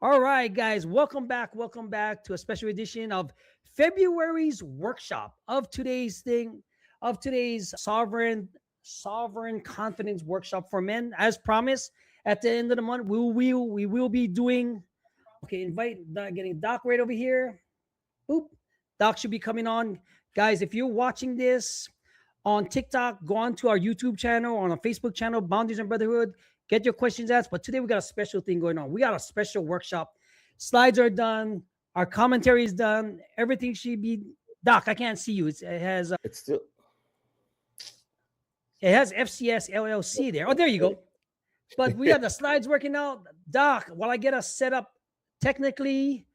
All right, guys, welcome back. Welcome back to a special edition of February's workshop of today's sovereign confidence workshop for men. As promised, at the end of the month, we will be doing. Okay, getting Doc right over here. Boop, Doc should be coming on, guys. If you're watching this on TikTok, go on to our YouTube channel, on our Facebook channel, Boundaries and Brotherhood. Get your questions asked. But today we got a special thing going on. We got a special workshop. Slides are done. Our commentary is done. Everything should be. Doc, I can't see you. It's still it has FCS LLC there. Oh, there you go. But we have the slides working out. Doc, while I get us set up technically,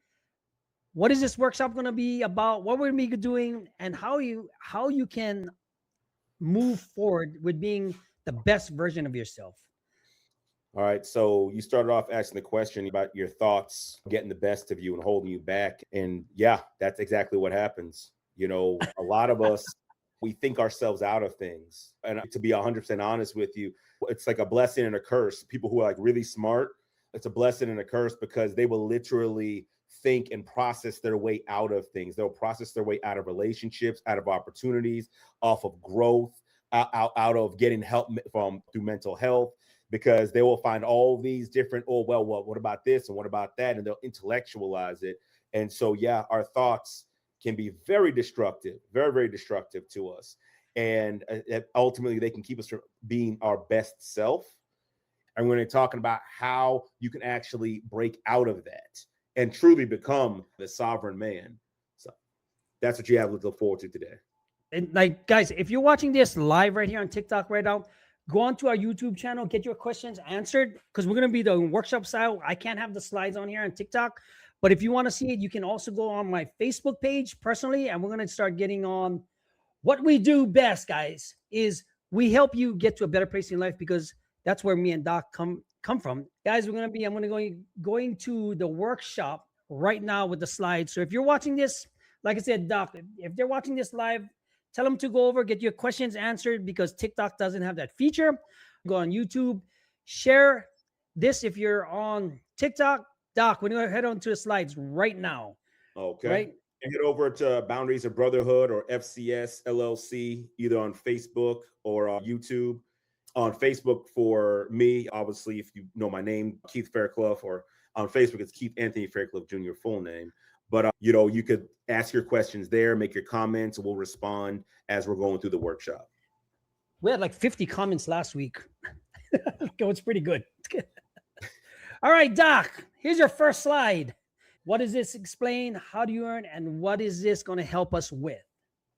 what is this workshop going to be about? What we're going to be doing, and how you can move forward with being the best version of yourself. all right. So you started off asking the question about your thoughts getting the best of you and holding you back. And yeah, that's exactly what happens. A lot of us, we think ourselves out of things. And to be 100% honest with you, it's like a blessing and a curse. People who are like really smart, it's a blessing and a curse because they will literally think and process their way out of things. They'll process their way out of relationships, out of opportunities, off of growth, out of getting help through mental health, because they will find all these different, what about this and what about that? And they'll intellectualize it. And so, yeah, our thoughts can be very destructive, very, very destructive to us. And ultimately, they can keep us from being our best self. And we're going to be talking about how you can actually break out of that and truly become the sovereign man. So that's what you have to look forward to today. And like, guys, if you're watching this live right here on TikTok right now, go on to our YouTube channel, get your questions answered, because we're going to be the workshop style. I can't have the slides on here on TikTok, but if you want to see it, you can also go on my Facebook page personally, and we're going to start getting on. What we do best, guys, is we help you get to a better place in life, because that's where me and Doc come from. Guys, I'm going to going to the workshop right now with the slides. So if you're watching this, like I said, Doc, if they're watching this live, tell them to go over, get your questions answered, because TikTok doesn't have that feature. Go on YouTube, share this if you're on TikTok. Doc, we're going to head on to the slides right now. Okay. Right? And head over to Boundaries of Brotherhood, or FCS LLC, either on Facebook or on YouTube. On Facebook for me, obviously, if you know my name, Keith Fairclough, or on Facebook, it's Keith Anthony Fairclough Jr., full name. But, you could ask your questions there, make your comments, and we'll respond as we're going through the workshop. We had like 50 comments last week. It's pretty good. All right, Doc, here's your first slide. What does this explain? How do you earn? And what is this going to help us with?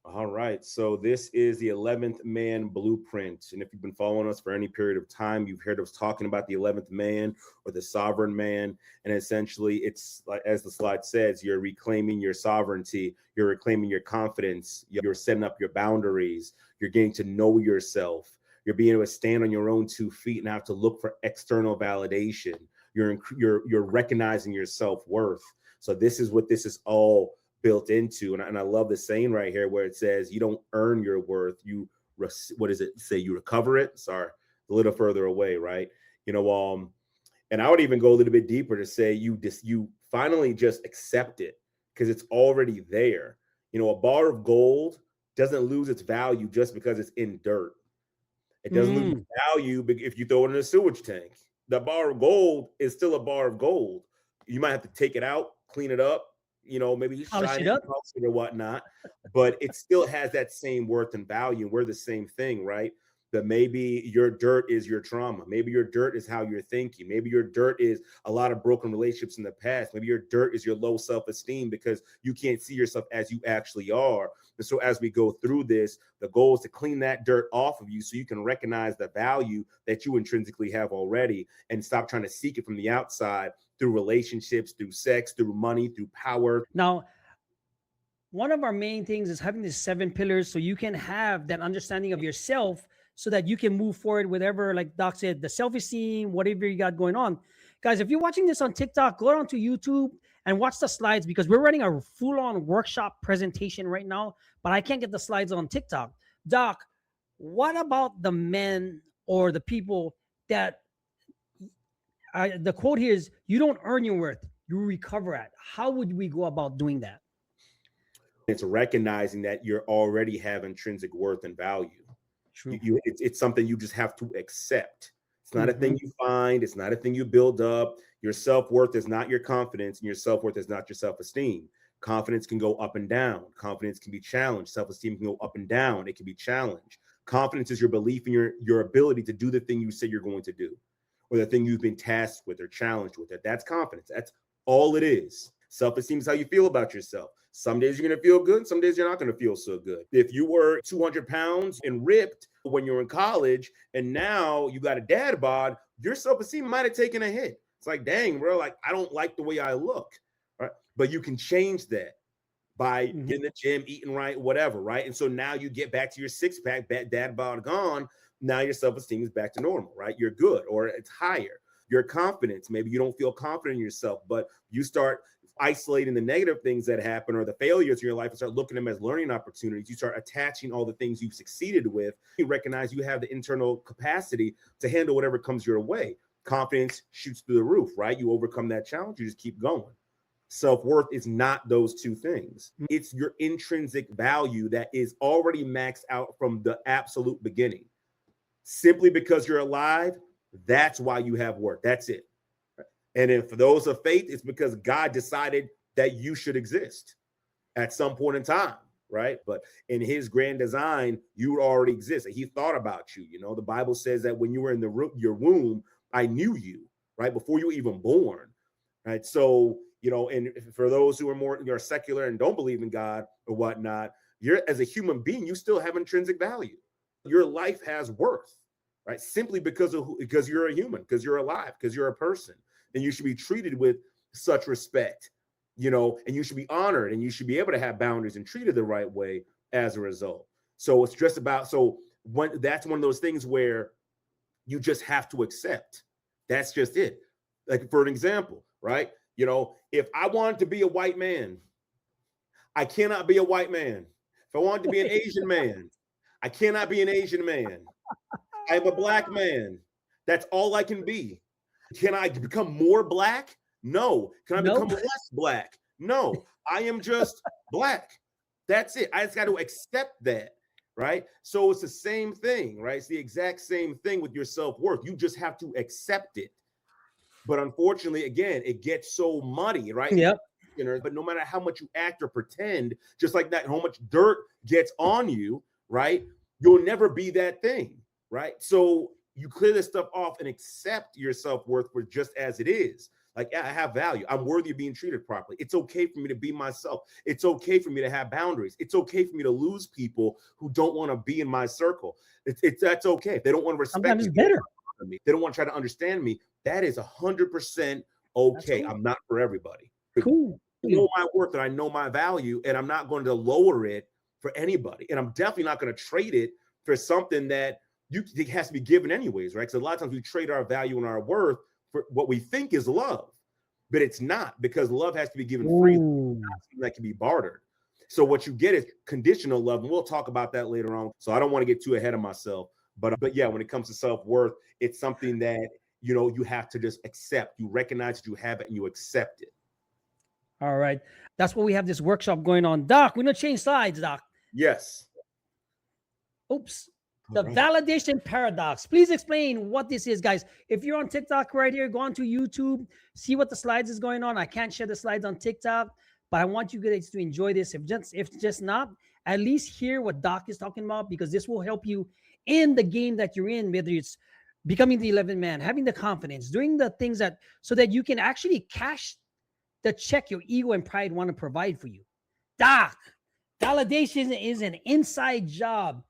All right. So this is the 11th Man Blueprint. And if you've been following us for any period of time, you've heard us talking about the 11th man or the sovereign man. And essentially, it's like, as the slide says, you're reclaiming your sovereignty. You're reclaiming your confidence. You're setting up your boundaries. You're getting to know yourself. You're being able to stand on your own 2 feet and have to look for external validation. You're recognizing your self-worth. So this is what this is all built into. And I love the saying right here where it says you don't earn your worth. What does it say? You recover it. Sorry, a little further away, right? And I would even go a little bit deeper to say you finally just accept it, because it's already there. A bar of gold doesn't lose its value just because it's in dirt. It doesn't lose its value if you throw it in a sewage tank. The bar of gold is still a bar of gold. You might have to take it out, clean it up, maybe shine it up or whatnot, but it still has that same worth and value. We're the same thing, right? That maybe your dirt is your trauma. Maybe your dirt is how you're thinking. Maybe your dirt is a lot of broken relationships in the past. Maybe your dirt is your low self-esteem because you can't see yourself as you actually are. And so as we go through this, the goal is to clean that dirt off of you so you can recognize the value that you intrinsically have already and stop trying to seek it from the outside through relationships, through sex, through money, through power. Now, one of our main things is having these 7 pillars so you can have that understanding of yourself, so that you can move forward with whatever, like Doc said, the self-esteem, whatever you got going on. Guys, if you're watching this on TikTok, go on to YouTube and watch the slides, because we're running a full-on workshop presentation right now, but I can't get the slides on TikTok. Doc, what about the men or the people that, the quote here is, you don't earn your worth, you recover at? How would we go about doing that? It's recognizing that you already have intrinsic worth and value. True. It's something you just have to accept. It's not a thing you find. It's not a thing you build up. Your self-worth is not your confidence, and your self-worth is not your self-esteem. Confidence can go up and down. Confidence can be challenged. Self-esteem can go up and down. It can be challenged. Confidence is your belief in your ability to do the thing you say you're going to do, or the thing you've been tasked with or challenged with. That's confidence. That's all it is. Self-esteem is how you feel about yourself. Some days you're going to feel good. Some days you're not going to feel so good. If you were 200 pounds and ripped when you were in college, and now you got a dad bod, your self-esteem might have taken a hit. It's like, dang, bro, like, I don't like the way I look. Right? But you can change that by getting the gym, eating right, whatever, right? And so now you get back to your six-pack, dad bod gone. Now your self-esteem is back to normal, right? You're good, or it's higher. Your confidence, maybe you don't feel confident in yourself, but you start isolating the negative things that happen or the failures in your life and start looking at them as learning opportunities. You start attaching all the things you've succeeded with. You recognize you have the internal capacity to handle whatever comes your way. Confidence shoots through the roof, right? You overcome that challenge, you just keep going. Self-worth is not those two things. It's your intrinsic value that is already maxed out from the absolute beginning. Simply because you're alive, that's why you have worth. That's it. And then for those of faith, it's because God decided that you should exist at some point in time, right? But in his grand design, you already exist. He thought about you. You know, the Bible says that when you were in your womb, I knew you, right? Before you were even born, right? So, you know, and for those who are more secular and don't believe in God or whatnot, you're, as a human being, you still have intrinsic value. Your life has worth, right? Simply because you're a human, because you're alive, because you're a person. And you should be treated with such respect, you know, and you should be honored, and you should be able to have boundaries and treated the right way as a result. So it's just about, that's one of those things where you just have to accept. That's just it. Like, for an example, right? You know, if I wanted to be a white man, I cannot be a white man. If I wanted to be an Asian man, I cannot be an Asian man. I am a black man. That's all I can be. Can I become more black? No. Can I become less black? No. I am just black. That's it. I just got to accept that, right? So it's the same thing, right? It's the exact same thing with your self-worth. You just have to accept it. But unfortunately, again, it gets so muddy, right? Yep. But no matter how much you act or pretend, just like that, how much dirt gets on you, right? You'll never be that thing, right? So you clear this stuff off and accept your self-worth for just as it is. Like, yeah, I have value. I'm worthy of being treated properly. It's okay for me to be myself. It's okay for me to have boundaries. It's okay for me to lose people who don't want to be in my circle. That's okay. If they don't want to respect Sometimes me, it's better. they don't want to try to understand me. That is 100% okay. Cool. I'm not for everybody. Cool. I know my worth and I know my value, and I'm not going to lower it for anybody. And I'm definitely not going to trade it for something that it has to be given anyways, right? Because a lot of times we trade our value and our worth for what we think is love, but it's not, because love has to be given freely, not something that can be bartered. So what you get is conditional love, and we'll talk about that later on. So I don't want to get too ahead of myself, but yeah, when it comes to self-worth, it's something that, you know, you have to just accept. You recognize that you have it and you accept it. All right. That's what we have this workshop going on. Doc, we're going to change slides, Doc. Yes. Oops. The validation paradox. Please explain what this is, guys. If you're on TikTok right here, go on to YouTube, see what the slides is going on. I can't share the slides on TikTok, but I want you guys to enjoy this. If just not, at least hear what Doc is talking about, because this will help you in the game that you're in, whether it's becoming the 11th man, having the confidence, doing the things that, so that you can actually cash the check your ego and pride want to provide for you. Doc, validation is an inside job.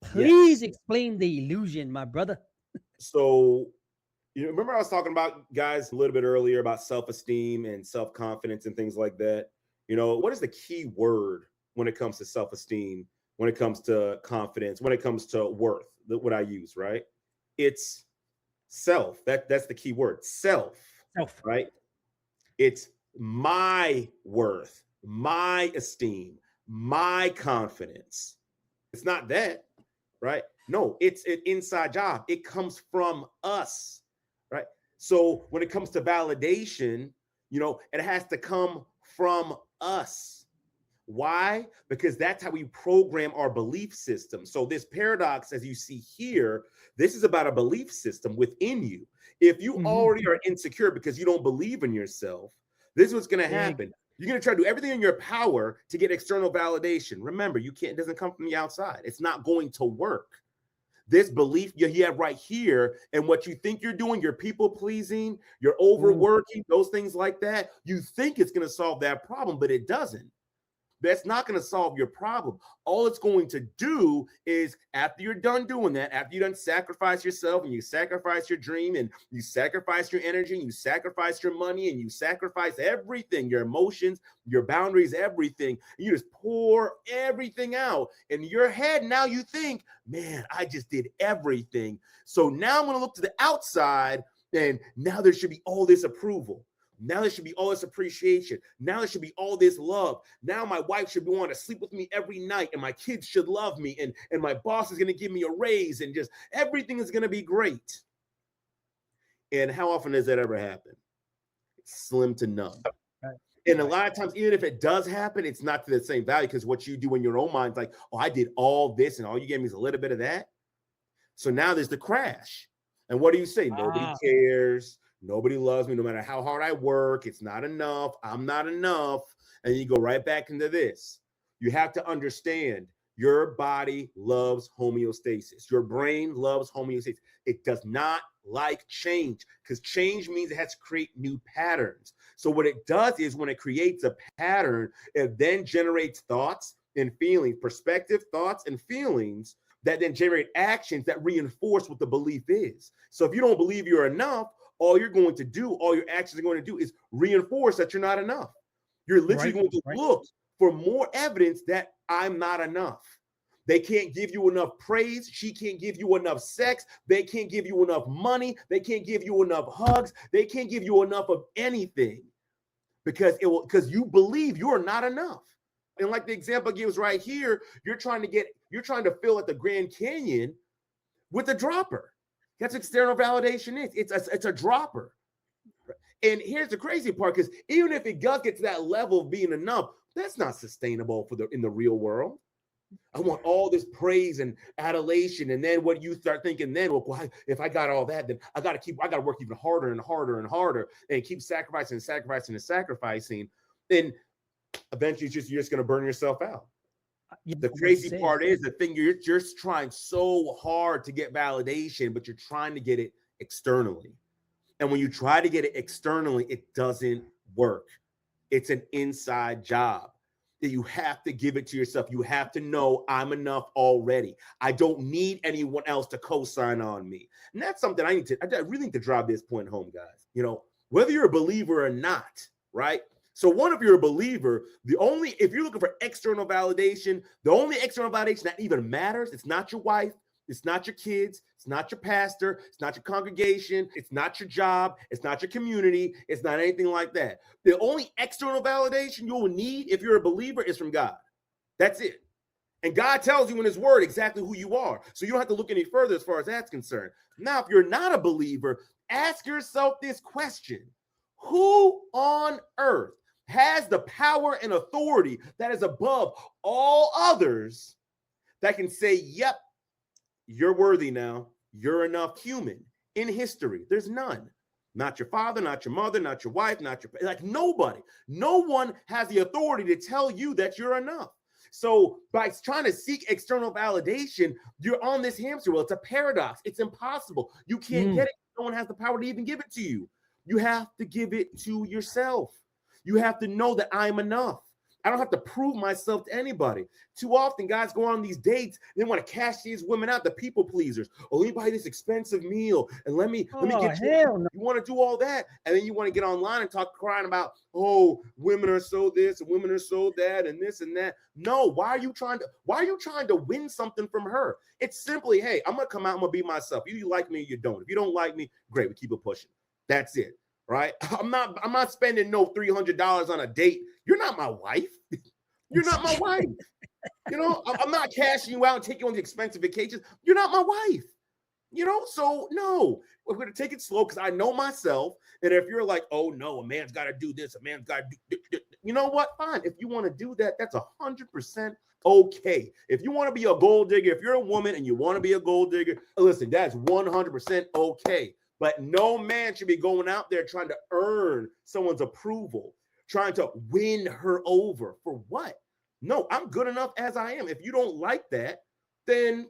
Please explain the illusion, my brother. So, you remember I was talking about, guys, a little bit earlier about self-esteem and self-confidence and things like that. You know, what is the key word when it comes to self-esteem, when it comes to confidence, when it comes to worth, what I use, right? It's self. That's the key word. Self. Right? It's my worth, my esteem, my confidence. It's not that. Right? No, it's an inside job. It comes from us, right? So when it comes to validation, It has to come from us. Why? Because that's how we program our belief system. So this paradox, as you see here, this is about a belief system within you. If you already are insecure because you don't believe in yourself, this is what's going to happen. You're going to try to do everything in your power to get external validation. Remember, it doesn't come from the outside. It's not going to work. This belief you have right here and what you think you're doing, you're people pleasing, you're overworking, those things like that. You think it's going to solve that problem, but it doesn't. That's not going to solve your problem. All it's going to do is, after you're done doing that, after you're done sacrifice yourself and you sacrifice your dream and you sacrifice your energy and you sacrifice your money and you sacrifice everything, your emotions, your boundaries, everything, and you just pour everything out in your head. Now you think, man, I just did everything. So now I'm going to look to the outside and now there should be all this approval. Now there should be all this appreciation. Now there should be all this love. Now my wife should be wanting to sleep with me every night, and my kids should love me, and my boss is going to give me a raise, and just everything is going to be great. And how often does that ever happen? It's slim to none. And a lot of times, even if it does happen, it's not to the same value, because what you do in your own mind is like, oh, I did all this, and all you gave me is a little bit of that. So now there's the crash. And what do you say? Nobody cares. Nobody loves me no matter how hard I work. It's not enough. I'm not enough. And you go right back into this. You have to understand your body loves homeostasis. Your brain loves homeostasis. It does not like change, because change means it has to create new patterns. So what it does is when it creates a pattern, it then generates thoughts and feelings, perspective, thoughts and feelings that then generate actions that reinforce what the belief is. So if you don't believe you're enough, all you're going to do, all your actions are going to do is reinforce that you're not enough. You're literally going to look for more evidence that I'm not enough. They can't give you enough praise. She can't give you enough sex. They can't give you enough money. They can't give you enough hugs. They can't give you enough of anything because you believe you're not enough. And like the example gives right here, you're trying to fill at the Grand Canyon with a dropper. That's external validation is. It's a dropper. And here's the crazy part, because even if it does get to that level of being enough, that's not sustainable in the real world. I want all this praise and adulation, and then what you start thinking then, well, if I got all that, then I got to work even harder and harder and harder, and keep sacrificing and sacrificing and sacrificing. Then eventually you're just going to burn yourself out. The crazy part is the thing, you're just trying so hard to get validation, but you're trying to get it externally. And when you try to get it externally, it doesn't work. It's an inside job that you have to give it to yourself. You have to know I'm enough already. I don't need anyone else to co-sign on me. And that's something I really need to drive this point home, guys. Whether you're a believer or not, right? So one, if you're a believer, if you're looking for external validation, the only external validation that even matters, it's not your wife, it's not your kids, it's not your pastor, it's not your congregation, it's not your job, it's not your community, it's not anything like that. The only external validation you will need if you're a believer is from God. That's it. And God tells you in his word exactly who you are. So you don't have to look any further as far as that's concerned. Now, if you're not a believer, ask yourself this question. Who on earth has the power and authority that is above all others that can say, yep, you're worthy now. You're enough human in history? There's none. Not your father, not your mother, not your wife, nobody. No one has the authority to tell you that you're enough. So by trying to seek external validation, you're on this hamster wheel. It's a paradox. It's impossible. You can't get it. No one has the power to even give it to you. You have to give it to yourself. You have to know that I'm enough. I don't have to prove myself to anybody. Too often, guys go on these dates and they want to cash these women out, the people pleasers. Oh, let me buy this expensive meal and let me get you. No. You want to do all that, and then you want to get online and talk crying about, oh, women are so this and women are so that and this and that. No, why are you trying to win something from her? It's simply, hey, I'm gonna come out, I'm gonna be myself. You like me, or you don't. If you don't like me, great, we keep it pushing. That's it. Right? I'm not spending no $300 on a date. You're not my wife. You're not my wife. I'm not cashing you out and taking you on the expensive vacations. You're not my wife. So no, we're going to take it slow because I know myself. And if you're like, oh no, a man's got to do this, a man's got to do, you know what? Fine. If you want to do that, that's 100% okay. If you want to be a gold digger, if you're a woman and you want to be a gold digger, listen, that's 100% okay. But no man should be going out there trying to earn someone's approval, trying to win her over for what? No, I'm good enough as I am. If you don't like that, then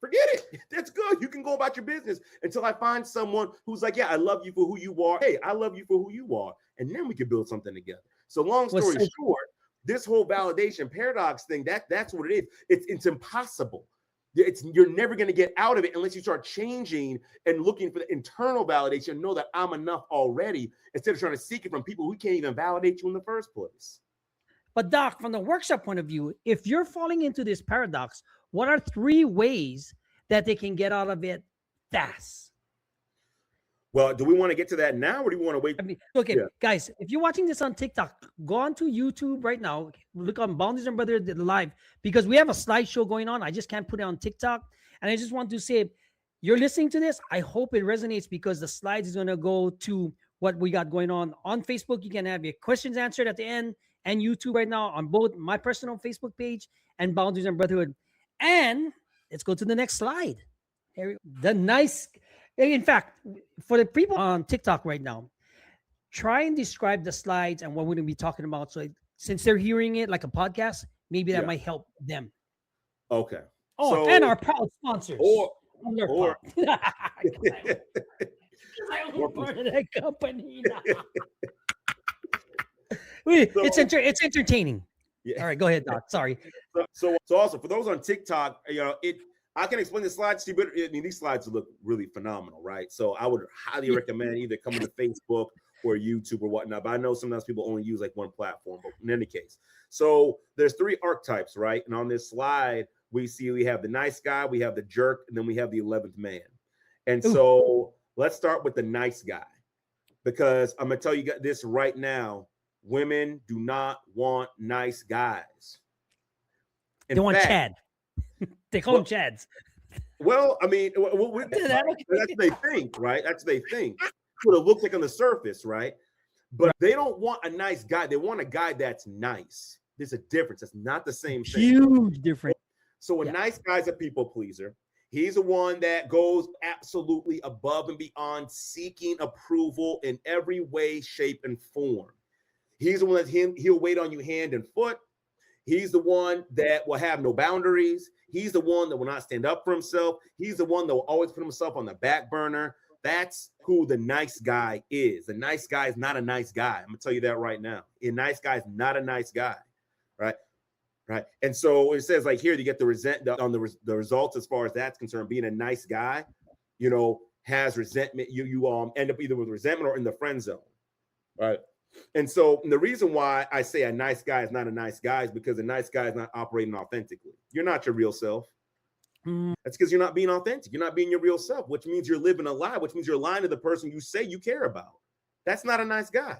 forget it. That's good. You can go about your business until I find someone who's like, yeah, I love you for who you are. Hey, I love you for who you are. And then we can build something together. So long story short, this whole validation paradox thing, that's what it is. It's impossible. You're never going to get out of it unless you start changing and looking for the internal validation. Know that I'm enough already instead of trying to seek it from people who can't even validate you in the first place. But Doc, from the workshop point of view, if you're falling into this paradox, what are 3 ways that they can get out of it fast? Well, do we want to get to that now or do we want to wait? Okay, guys, if you're watching this on TikTok, go on to YouTube right now. Look on Boundaries and Brother Live because we have a slideshow going on. I just can't put it on TikTok. And I just want to say, you're listening to this. I hope it resonates because the slides is going to go to what we got going on Facebook. You can have your questions answered at the end, and YouTube right now on both my personal Facebook page and Boundaries and Brotherhood. And let's go to the next slide. In fact, for the people on TikTok right now, try and describe the slides and what we're going to be talking about. So since they're hearing it like a podcast, maybe that might help them. Okay. Oh, and our proud sponsors. Or I own part of that company now. It's entertaining. Yeah. All right, go ahead, Doc. Sorry. So also for those on TikTok, I can explain the slides to you, but these slides look really phenomenal, right? So I would highly recommend either coming to Facebook or YouTube or whatnot. But I know sometimes people only use like one platform. But in any case, so there's 3 archetypes, right? And on this slide, we have the nice guy, we have the jerk, and then we have the 11th man. And so let's start with the nice guy, because I'm gonna tell you this right now: women do not want nice guys. They want Chad. They call them Chads. Well, I mean, that's what they think, right? That's what they think. What it looks like on the surface, right? But they don't want a nice guy. They want a guy that's nice. There's a difference. It's not the same thing. Huge difference. So a nice guy's a people pleaser. He's the one that goes absolutely above and beyond, seeking approval in every way, shape, and form. He's the one he'll wait on you hand and foot. He's the one that will have no boundaries. He's the one that will not stand up for himself. He's the one that will always put himself on the back burner. That's who the nice guy is. The nice guy is not a nice guy. I'm going to tell you that right now. A nice guy is not a nice guy, right? Right. And so it says like here, you get the results as far as that's concerned. Being a nice guy, has resentment. You end up either with resentment or in the friend zone, right? And so the reason why I say a nice guy is not a nice guy is because a nice guy is not operating authentically. You're not your real self. That's because you're not being authentic. You're not being your real self, which means you're living a lie, which means you're lying to the person you say you care about. That's not a nice guy.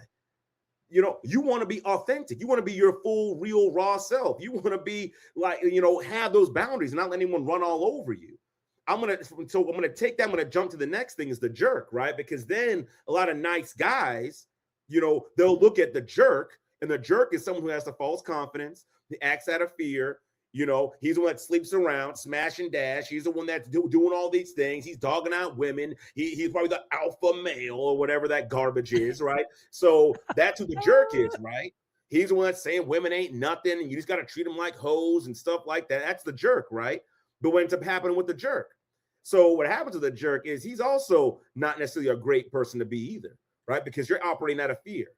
You want to be authentic. You want to be your full, real, raw self. You want to be like, have those boundaries and not let anyone run all over you. I'm going to take that. I'm going to jump to the next thing is the jerk, right? Because then a lot of nice guys, they'll look at the jerk, and the jerk is someone who has the false confidence. He acts out of fear. He's the one that sleeps around, smash and dash. He's the one that's doing all these things. He's dogging out women. He's probably the alpha male or whatever that garbage is, right? So that's who the jerk is, right? He's the one that's saying women ain't nothing, and you just got to treat them like hoes and stuff like that. That's the jerk, right? But what ends up happening with the jerk? So what happens to the jerk is he's also not necessarily a great person to be either, right? Because you're operating out of fear.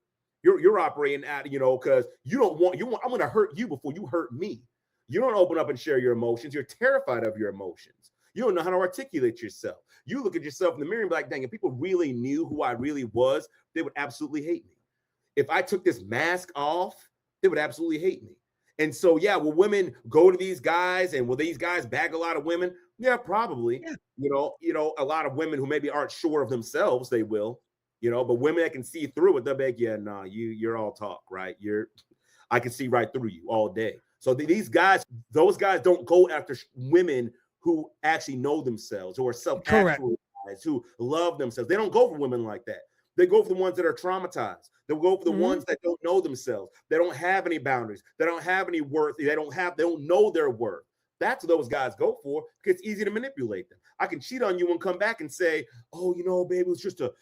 You're operating out, because you want, I'm going to hurt you before you hurt me. You don't open up and share your emotions. You're terrified of your emotions. You don't know how to articulate yourself. You look at yourself in the mirror and be like, dang, if people really knew who I really was, they would absolutely hate me. If I took this mask off, they would absolutely hate me. And so, will women go to these guys, and will these guys bag a lot of women? Yeah, probably. Yeah. A lot of women who maybe aren't sure of themselves, they will, but women that can see through it, they'll be like, yeah, nah, you're all talk, right? I can see right through you all day. So those guys don't go after women who actually know themselves, who are Correct. self-actualized, who love themselves. They don't go for women like that. They go for the ones that are traumatized. They'll go for the ones that don't know themselves. They don't have any boundaries. They don't have any worth. They don't know their worth. That's what those guys go for, because it's easy to manipulate them. I can cheat on you and come back and say, oh, babe, it was just it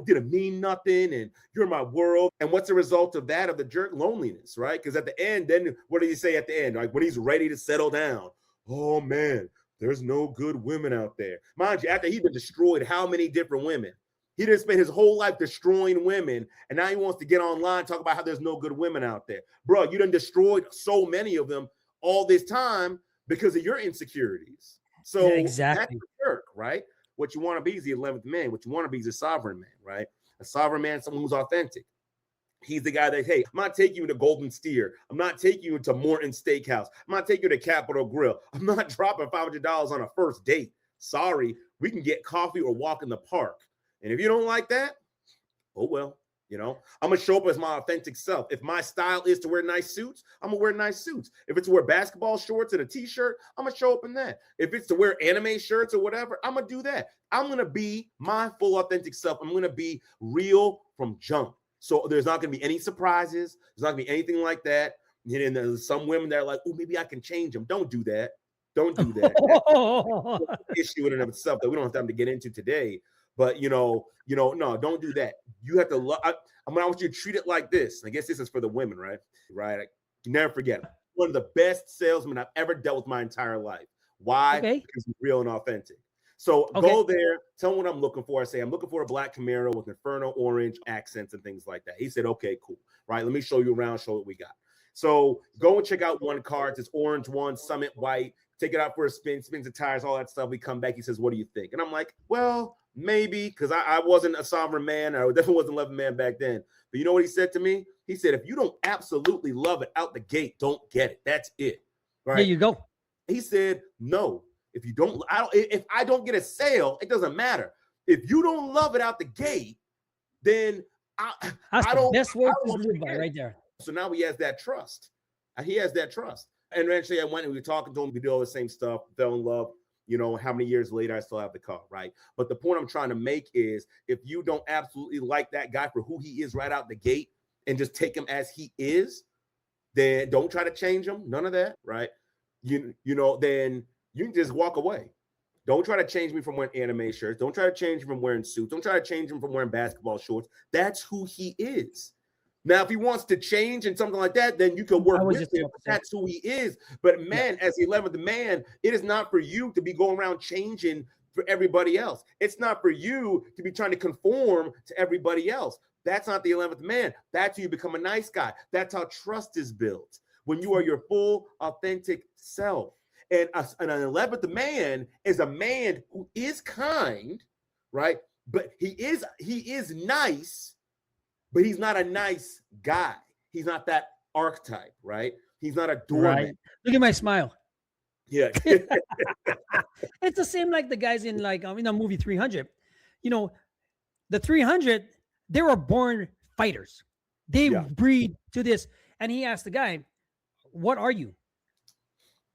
didn't mean nothing, and you're my world. And what's the result of that, of the jerk? Loneliness, right? Because at the end, then what do you say at the end? Like when he's ready to settle down, oh man, there's no good women out there. Mind you, after he's been destroyed how many different women? He didn't spend his whole life destroying women, and now he wants to get online and talk about how there's no good women out there. Bro, you done destroyed so many of them all this time because of your insecurities. So exactly. That's the jerk, right? What you want to be is the 11th man. What you want to be is a sovereign man, right? A sovereign man, someone who's authentic. He's the guy that, hey, I'm not taking you to Golden Steer. I'm not taking you to Morton's Steakhouse. I'm not taking you to Capitol Grill. I'm not dropping $500 on a first date. Sorry, we can get coffee or walk in the park. And if you don't like that, oh well. I'm going to show up as my authentic self. If my style is to wear nice suits, I'm going to wear nice suits. If it's to wear basketball shorts and a t-shirt, I'm going to show up in that. If it's to wear anime shirts or whatever, I'm going to do that. I'm going to be my full authentic self. I'm going to be real from jump. So there's not going to be any surprises. There's not going to be anything like that. And there's some women that are like, oh, maybe I can change them. Don't do that. Don't do that. That's an issue in and of itself that we don't have time to get into today. But no, don't do that. You have to love. I want you to treat it like this. I guess this is for the women, right? Right. You never forget. One of the best salesmen I've ever dealt with my entire life. Why? Okay. Because he's real and authentic. So go there, tell him what I'm looking for. I say, I'm looking for a black Camaro with Inferno orange accents and things like that. He said, okay, cool. Right. Let me show you around, show what we got. So go and check out one car. It's this orange one, Summit white. Take it out for a spin, spins the tires, all that stuff. We come back. He says, what do you think? And I'm like, well, maybe, because I wasn't a sovereign man. I definitely wasn't an 11th man back then. But you know what he said to me? He said, if you don't absolutely love it out the gate, don't get it. That's it. Right? There you go. He said, no. If I don't get a sale, it doesn't matter. If you don't love it out the gate, then That's I the don't. best word I to don't live by forget. right there. So now he has that trust. He has that trust. And eventually I went and we were talking to him. We did all the same stuff, fell in love. How many years later I still have the car, right? But the point I'm trying to make is, if you don't absolutely like that guy for who he is right out the gate and just take him as he is, then don't try to change him. None of that, right? Then you can just walk away. Don't try to change me from wearing anime shirts. Don't try to change him from wearing suits. Don't try to change him from wearing basketball shorts. That's who he is. Now, if he wants to change and something like that, then you can work with him. That's who he is. But man, as the 11th man, it is not for you to be going around changing for everybody else. It's not for you to be trying to conform to everybody else. That's not the 11th man. That's how you become a nice guy. That's how trust is built, when you are your full, authentic self. And an 11th man is a man who is kind, right? But he is nice. But he's not a nice guy. He's not that archetype, right? He's not a doorman. Right. Look at my smile. Yeah. It's the same like the guys in the movie 300. The 300, they were born fighters. They breed to this. And he asked the guy, what are you?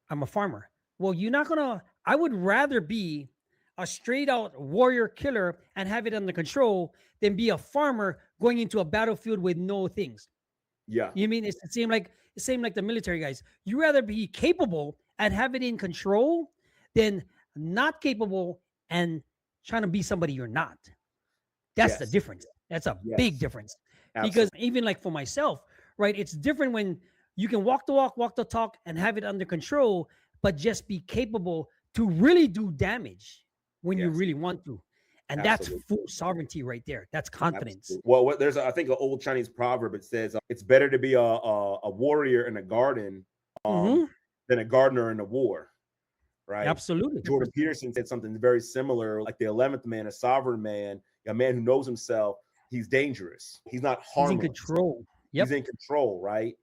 I'm a farmer. Well, you're not going to, I would rather be a straight out warrior killer and have it under control than be a farmer going into a battlefield with no things. Yeah. You mean it's the same like the military guys. You rather be capable and have it in control than not capable and trying to be somebody you're not. That's the difference. That's a big difference. Absolutely. Because even like for myself, right? It's different when you can walk the walk, walk the talk, and have it under control, but just be capable to really do damage when you really want to. And that's full sovereignty right there. That's confidence. Absolutely. Well, there's I think an old Chinese proverb. It says it's better to be a warrior in a garden than a gardener in a war. Right. Absolutely. Jordan Peterson said something very similar, like the 11th man, a sovereign man, a man who knows himself. He's dangerous. He's not harmless. He's in control. Yep. He's in control, right?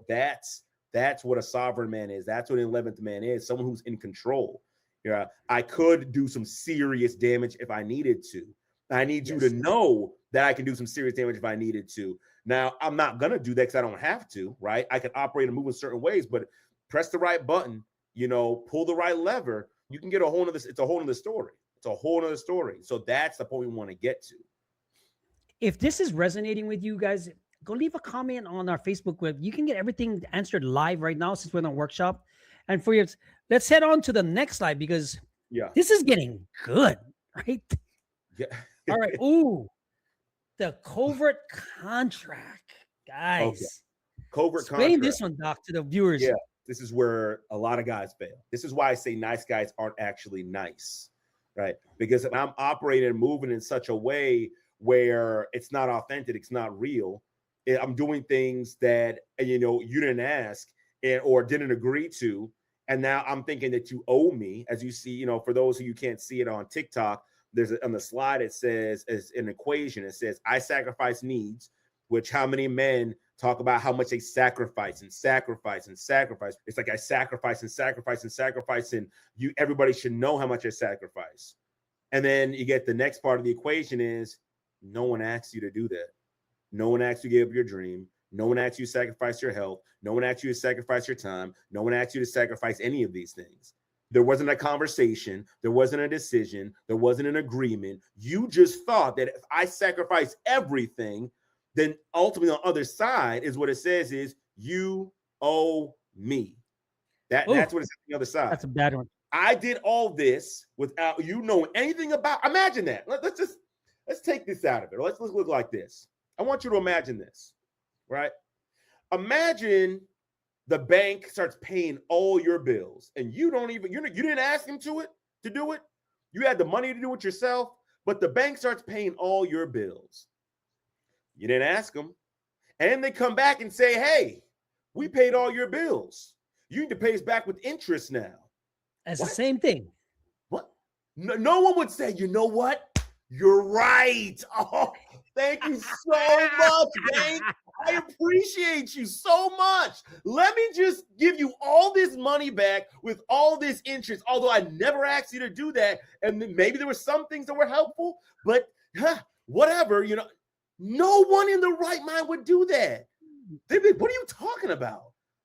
That's what a sovereign man is. That's what an 11th man is. Someone who's in control. Yeah, I could do some serious damage if I needed to. I need you to know that I can do some serious damage if I needed to. Now, I'm not going to do that because I don't have to, right? I can operate and move in certain ways, but press the right button, pull the right lever. you can get a whole nother, it's a whole nother story. It's a whole nother story. So that's the point we want to get to. If this is resonating with you guys, go leave a comment on our Facebook group. You can get everything answered live right now since we're in a workshop. And for you, let's head on to the next slide because this is getting good, right? Yeah. All right. Ooh, the covert contract, guys. Okay. Covert Explain contract. this one, Doc, to the viewers. Yeah, this is where a lot of guys fail. This is why I say nice guys aren't actually nice, right? Because if I'm operating and moving in such a way where it's not authentic, it's not real, I'm doing things that, you know, you didn't ask or didn't agree to, and now I'm thinking that you owe me. As you see, you know, for those of you can't see it on TikTok, there's on the slide, it says as an equation, it says I sacrifice needs, which how many men talk about how much they sacrifice and sacrifice and sacrifice. It's like I sacrifice and sacrifice and sacrifice, and everybody should know how much I sacrifice. And then you get the next part of the equation is no one asks you to do that. No one asks you to give up your dream. No one asks you to sacrifice your health. No one asks you to sacrifice your time. No one asks you to sacrifice any of these things. There wasn't a conversation. There wasn't a decision. There wasn't an agreement. You just thought that if I sacrifice everything, then ultimately on the other side is what it says is you owe me. That's what it's on the other side. That's a bad one. I did all this without you knowing anything about. Imagine that. Let's take this out of it. Let's look like this. I want you to imagine this, right? Imagine the bank starts paying all your bills, and you didn't ask them to do it. You had the money to do it yourself, but the bank starts paying all your bills. You didn't ask them, and they come back and say, "Hey, we paid all your bills. You need to pay us back with interest now." That's the same thing. What? No one would say, you know what? You're right. Oh, thank you so much, bank. I appreciate you so much. Let me just give you all this money back with all this interest, although I never asked you to do that. And maybe there were some things that were helpful, but whatever, you know, no one in the right mind would do that. They'd be, what are you talking about?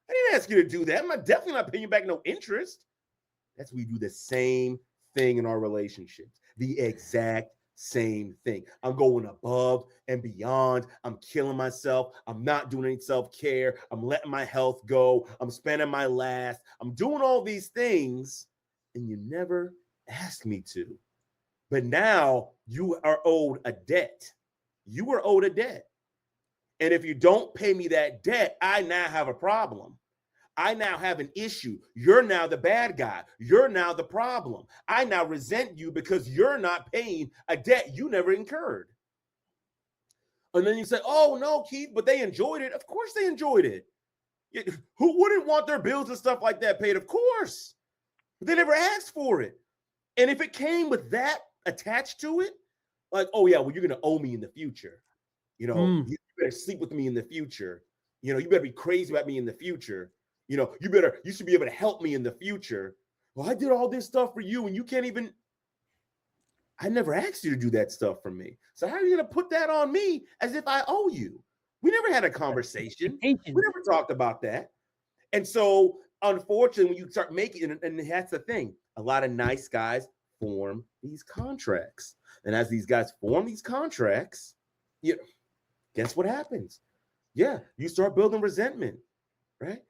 I didn't ask you to do that. I'm definitely not paying you back no interest. That's we do the same thing in our relationships. The exact same thing. I'm going above and beyond. I'm killing myself. I'm not doing any self-care. I'm letting my health go. I'm spending my last. I'm doing all these things, and you never asked me to. But now you are owed a debt. You are owed a debt. And if you don't pay me that debt, I now have a problem. I now have an issue. You're now the bad guy. You're now the problem. I now resent you because you're not paying a debt you never incurred. And then you say, oh, no, Keith, but they enjoyed it. Of course they enjoyed it. Who wouldn't want their bills and stuff like that paid? Of course. But they never asked for it. And if it came with that attached to it, like, oh, yeah, well, you're going to owe me in the future. You know, you better sleep with me in the future. You know, you better be crazy about me in the future. You know, you should be able to help me in the future. Well, I did all this stuff for you and you can't even, I never asked you to do that stuff for me. So how are you going to put that on me as if I owe you? We never had a conversation. We never talked about that. And so, unfortunately, when you start making it, and that's the thing, a lot of nice guys form these contracts. And as these guys form these contracts, guess what happens? Yeah, you start building resentment, right?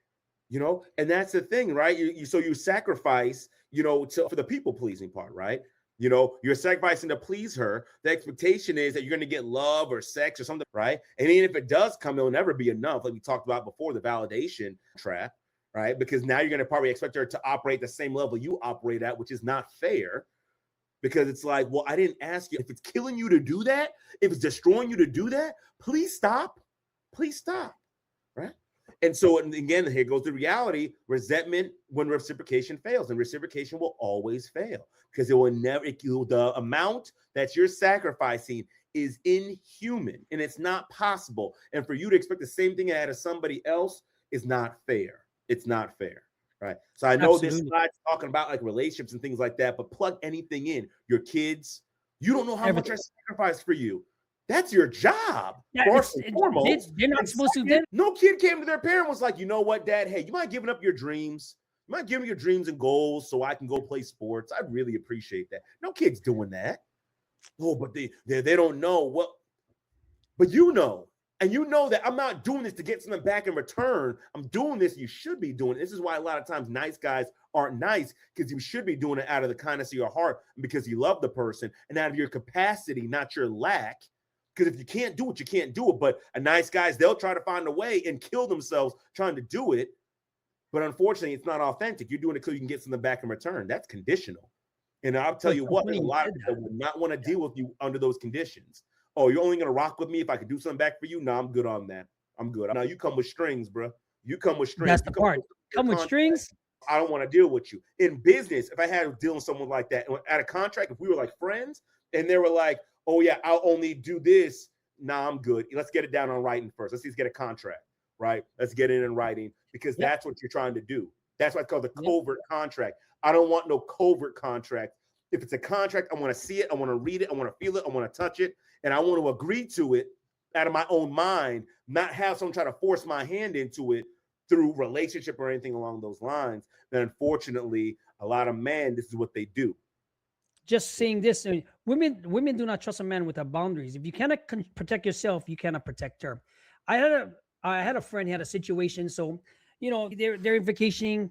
You know, and that's the thing, right? So you sacrifice, you know, for the people pleasing part, right? You know, you're sacrificing to please her. The expectation is that you're going to get love or sex or something, right? And even if it does come, it'll never be enough. Like we talked about before, the validation trap, right? Because now you're going to probably expect her to operate the same level you operate at, which is not fair. Because it's like, well, I didn't ask you. If it's killing you to do that, if it's destroying you to do that, please stop. Please stop, right? And so, and again, here goes the reality, resentment when reciprocation fails, and reciprocation will always fail because it will never, the amount that you're sacrificing is inhuman and it's not possible. And for you to expect the same thing out of somebody else is not fair. It's not fair, right? So I know this slide's talking about like relationships and things like that, but plug anything in. Your kids, you don't know how much I sacrificed for you. That's your job. Yeah, first and foremost. They're not supposed to. No kid came to their parent and was like, you know what, Dad? Hey, you mind giving up your dreams? You might give me your dreams and goals so I can go play sports. I'd really appreciate that. No kid's doing that. Oh, but they don't know what. But you know, and you know that I'm not doing this to get something back in return. I'm doing this. You should be doing it. This is why a lot of times nice guys aren't nice, because you should be doing it out of the kindness of your heart and because you love the person and out of your capacity, not your lack. Because if you can't do it, you can't do it. But a nice guys, they'll try to find a way and kill themselves trying to do it. But unfortunately, it's not authentic. You're doing it because you can get something back in return. That's conditional. And I'll tell you what, there's a lot of people that will not want to deal with you under those conditions. Oh, you're only going to rock with me if I could do something back for you? No, I'm good on that. I'm good. Now, you come with strings, bro. You come with strings. That's the part. Come with strings? I don't want to deal with you. In business, if I had to deal with someone like that, at a contract, if we were like friends, and they were like, oh, yeah, I'll only do this. Nah, I'm good. Let's get it down on writing first. Let's just get a contract, right? Let's get it in writing, because that's what you're trying to do. That's why it's called the covert contract. I don't want no covert contract. If it's a contract, I want to see it. I want to read it. I want to feel it. I want to touch it. And I want to agree to it out of my own mind, not have someone try to force my hand into it through relationship or anything along those lines. Then unfortunately, a lot of men, this is what they do. Just saying this, women do not trust a man without boundaries. If you cannot protect yourself, you cannot protect her. I had a friend, he had a situation. So, you know, they're vacationing.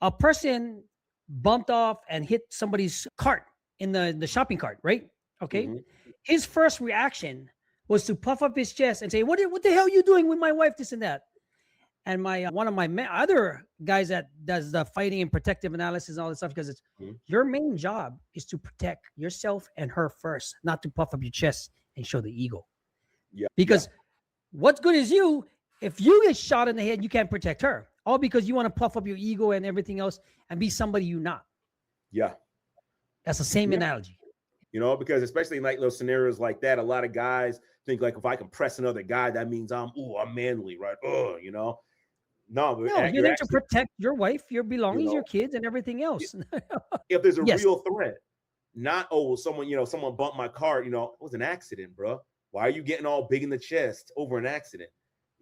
A person bumped off and hit somebody's cart in the shopping cart, right? Okay. Mm-hmm. His first reaction was to puff up his chest and say, what the hell are you doing with my wife, this and that? And one of my other guys that does the fighting and protective analysis and all this stuff, because it's your main job is to protect yourself and her first, not to puff up your chest and show the ego. Yeah. Because what's good is you, if you get shot in the head, you can't protect her. All because you want to puff up your ego and everything else and be somebody you're not. Yeah. That's the same analogy. You know, because especially in like those scenarios like that, a lot of guys think like, if I can press another guy, that means I'm manly, right? You know. No, you're there to protect your wife, your belongings, your kids, and everything else. If there's a real threat, not someone bumped my car, it was an accident, bro. Why are you getting all big in the chest over an accident?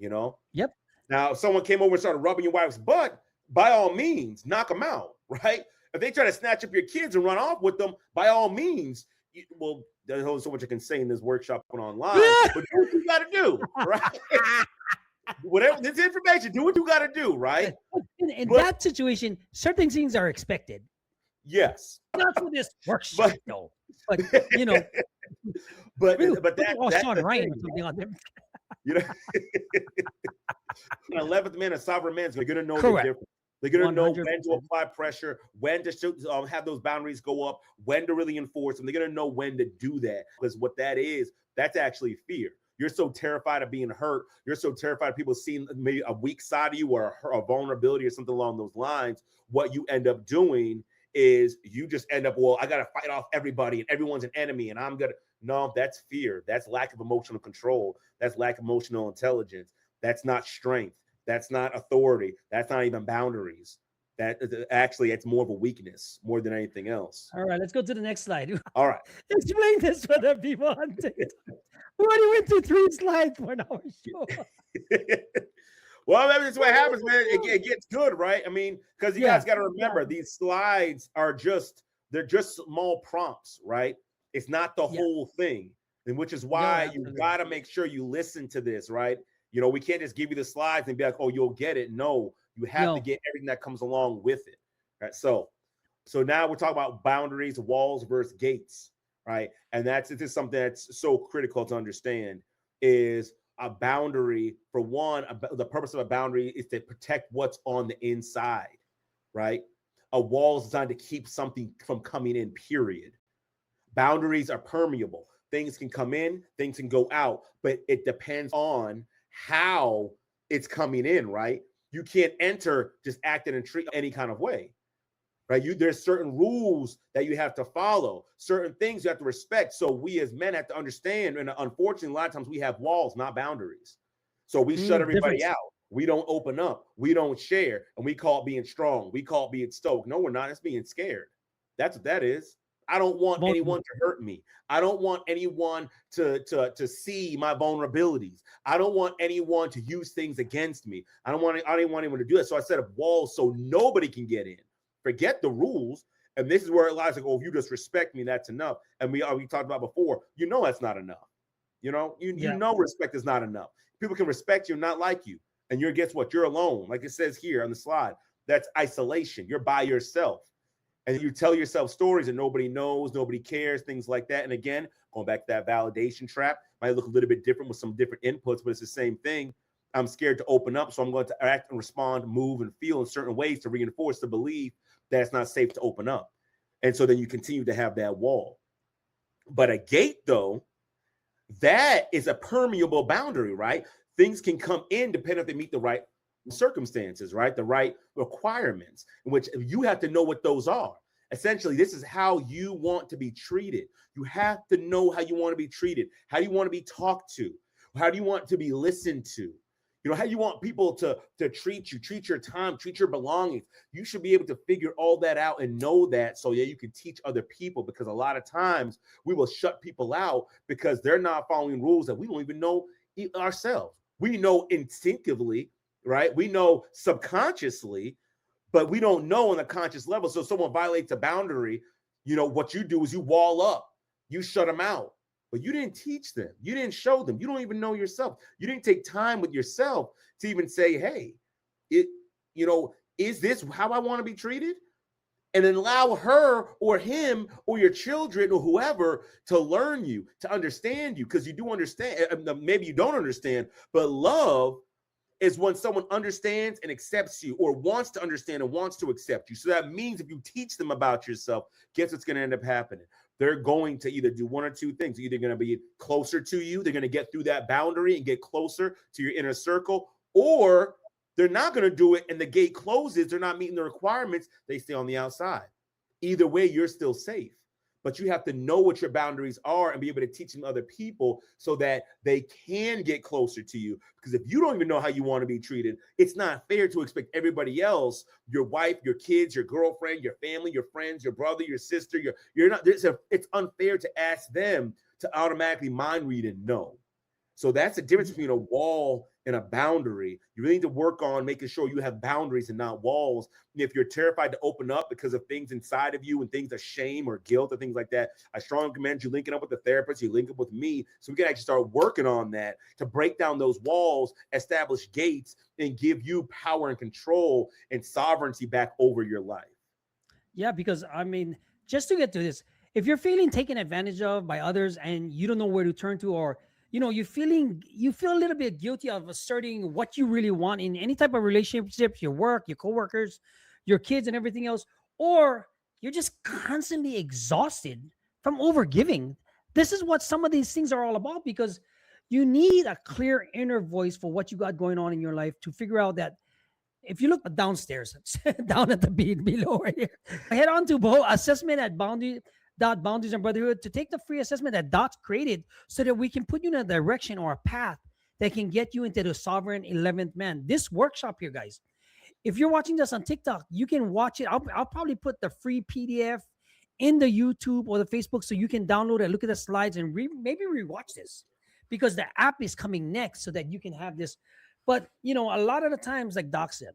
Yep. Now, if someone came over and started rubbing your wife's butt, by all means, knock them out, right? If they try to snatch up your kids and run off with them, by all means, there's only so much I can say in this workshop and online, but do what you got to do, right? Whatever this information, do what you got to do, right? In that situation, certain things are expected. Yes, not for this workshop, no. But but that's Sean Ryan or something on them. 11th man, a sovereign man, they're going to know the difference. They're going to know when to apply pressure, when to have those boundaries go up, when to really enforce them. They're going to know when to do that, because what that is, that's actually fear. You're so terrified of being hurt. You're so terrified of people seeing maybe a weak side of you or a vulnerability or something along those lines. What you end up doing is you just end up, I got to fight off everybody and everyone's an enemy and I'm going to. No, that's fear. That's lack of emotional control. That's lack of emotional intelligence. That's not strength. That's not authority. That's not even boundaries. That actually, it's more of a weakness more than anything else. All right, let's go to the next slide. All right. Explain this for the people on TikTok. We already went through 3 slides for an hour show. Well, that's what happens, man. It gets good, right? I mean, because you guys got to remember, these slides they're just small prompts, right? It's not the whole thing, and which is why you got to make sure you listen to this, right? We can't just give you the slides and be like, oh, you'll get it. No, you have to get everything that comes along with it. Right? So now we're talking about boundaries, walls versus gates, right? And this is something that's so critical to understand is a boundary. For one, the purpose of a boundary is to protect what's on the inside, right? A wall is designed to keep something from coming in, period. Boundaries are permeable. Things can come in, things can go out, but it depends on how it's coming in, right? You can't enter just acting and treat any kind of way, right? There's certain rules that you have to follow, certain things you have to respect. So we as men have to understand, and unfortunately, a lot of times we have walls, not boundaries. So we shut everybody out. We don't open up. We don't share. And we call it being strong. We call it being stoked. No, we're not. It's being scared. That's what that is. I don't want anyone to hurt me. I don't want anyone to see my vulnerabilities. I don't want anyone to use things against me. I didn't want anyone to do that. So I set up walls so nobody can get in. Forget the rules. And this is where it lies. Like, oh, if you just respect me, that's enough. And we talked about before, that's not enough. You know respect is not enough. People can respect you and not like you. And guess what? You're alone. Like it says here on the slide, that's isolation. You're by yourself. And you tell yourself stories that nobody knows, nobody cares, things like that. And again, going back to that validation trap, might look a little bit different with some different inputs, but it's the same thing. I'm scared to open up, so I'm going to act and respond, move, and feel in certain ways to reinforce the belief that it's not safe to open up. And so then you continue to have that wall. But a gate, though, that is a permeable boundary, right? Things can come in depending if they meet the right circumstances, right? The right requirements, in which you have to know what those are. Essentially, this is how you want to be treated. You have to know how you want to be treated. How do you want to be talked to? How do you want to be listened to? How you want people to treat you, treat your time, treat your belongings. You should be able to figure all that out and know that, so you can teach other people, because a lot of times we will shut people out because they're not following rules that we don't even know ourselves. We know instinctively, right? We know subconsciously, but we don't know on a conscious level. So if someone violates a boundary, what you do is you wall up, you shut them out. But you didn't teach them. You didn't show them. You don't even know yourself. You didn't take time with yourself to even say, hey, is this how I want to be treated? And then allow her or him or your children or whoever to learn you, to understand you, because you do understand. Maybe you don't understand, but love is when someone understands and accepts you, or wants to understand and wants to accept you. So that means if you teach them about yourself, guess what's going to end up happening? They're going to either do one or two things. They're either going to be closer to you, they're going to get through that boundary and get closer to your inner circle, or they're not going to do it and the gate closes, they're not meeting the requirements, they stay on the outside. Either way, you're still safe. But you have to know what your boundaries are and be able to teach them to other people so that they can get closer to you. Because if you don't even know how you want to be treated, it's not fair to expect everybody else, your wife, your kids, your girlfriend, your family, your friends, your brother, your sister, you're not. It's unfair to ask them to automatically mind read and know. So that's the difference between a wall and a boundary. You really need to work on making sure you have boundaries and not walls. And if you're terrified to open up because of things inside of you and things of shame or guilt or things like that, I strongly recommend you linking up with a therapist, you link up with me, so we can actually start working on that to break down those walls, establish gates, and give you power and control and sovereignty back over your life. Yeah, because just to get to this, if you're feeling taken advantage of by others and you don't know where to turn to, or you feel a little bit guilty of asserting what you really want in any type of relationships, your work, your coworkers, your kids, and everything else, or you're just constantly exhausted from overgiving. This is what some of these things are all about, because you need a clear inner voice for what you got going on in your life to figure out that if you look downstairs, down at the below right here, head on to assessment at boundaries and brotherhood to take the free assessment that Dot's created, so that we can put you in a direction or a path that can get you into the sovereign 11th man. This workshop here, guys, if you're watching this on TikTok, you can watch it. I'll probably put the free PDF in the YouTube or the Facebook, so you can download it, look at the slides, and maybe rewatch this, because the app is coming next so that you can have this. But a lot of the times, like Doc said,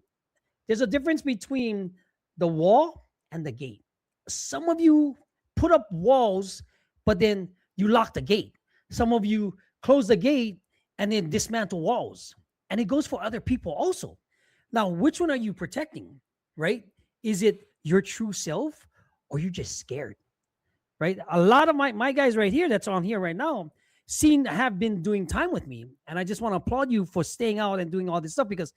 there's a difference between the wall and the gate. Some of you put up walls, but then you lock the gate. Some of you close the gate and then dismantle walls. And it goes for other people also. Now, which one are you protecting, right? Is it your true self, or you're just scared, right? A lot of my guys right here that's on here right now have been doing time with me. And I just want to applaud you for staying out and doing all this stuff, because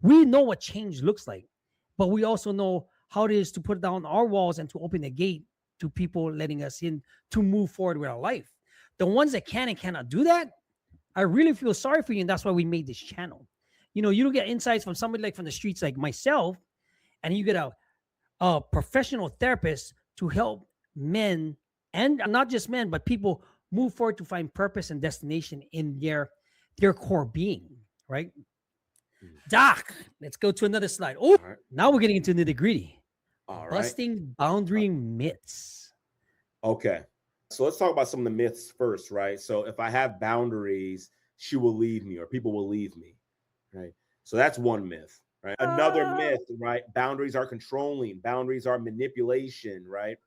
we know what change looks like, but we also know how it is to put down our walls and to open the gate to people letting us in to move forward with our life. The ones that can and cannot do that, I really feel sorry for you. And that's why we made this channel. You don't get insights from somebody like from the streets like myself, and you get a professional therapist to help men, and not just men, but people move forward to find purpose and destination in their core being, right? Doc, let's go to another slide. Oh, right. Now we're getting into nitty-gritty. All right. Busting boundary myths. Okay. So let's talk about some of the myths first, right? So if I have boundaries, she will leave me or people will leave me, right? So that's one myth, right? Another myth, right? Boundaries are controlling, boundaries are manipulation, right?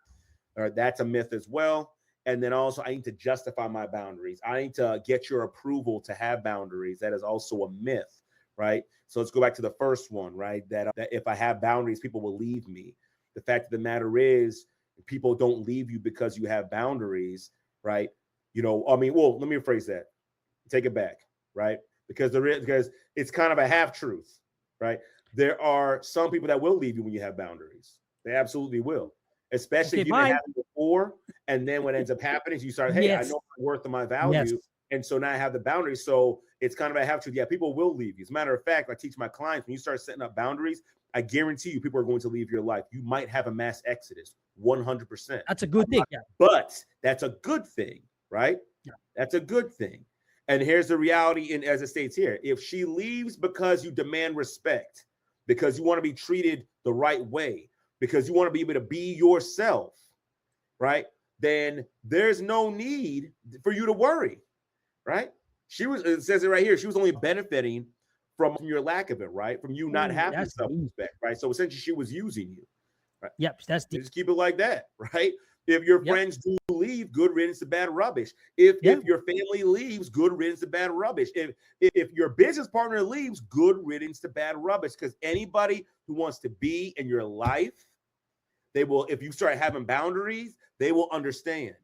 Or that's a myth as well. And then also, I need to justify my boundaries. I need to get your approval to have boundaries. That is also a myth, right? So let's go back to the first one, right? That if I have boundaries, people will leave me. The fact of the matter is, people don't leave you because you have boundaries, right? I mean, well, let me rephrase that. Take it back, right? Because it's kind of a half truth, right? There are some people that will leave you when you have boundaries. They absolutely will, especially if you didn't have them before. And then what ends up happening is you start, hey, I know my worth and my value. And so now I have the boundaries. So it's kind of a half truth. Yeah, people will leave you. As a matter of fact, I teach my clients, when you start setting up boundaries, I guarantee you people are going to leave your life. You might have a mass exodus, 100%. That's a good thing. Yeah. But that's a good thing, right? Yeah. That's a good thing. And here's the reality, as it states here. If she leaves because you demand respect, because you want to be treated the right way, because you want to be able to be yourself, right? Then there's no need for you to worry, right? It says it right here. She was only benefiting from your lack of it, right? From you not having self-respect, right? So essentially she was using you, right? Yep, that's deep. Just keep it like that, right? If your friends do leave, good riddance to bad rubbish. If your family leaves, good riddance to bad rubbish. If your business partner leaves, good riddance to bad rubbish. Because anybody who wants to be in your life, they will, if you start having boundaries, they will understand.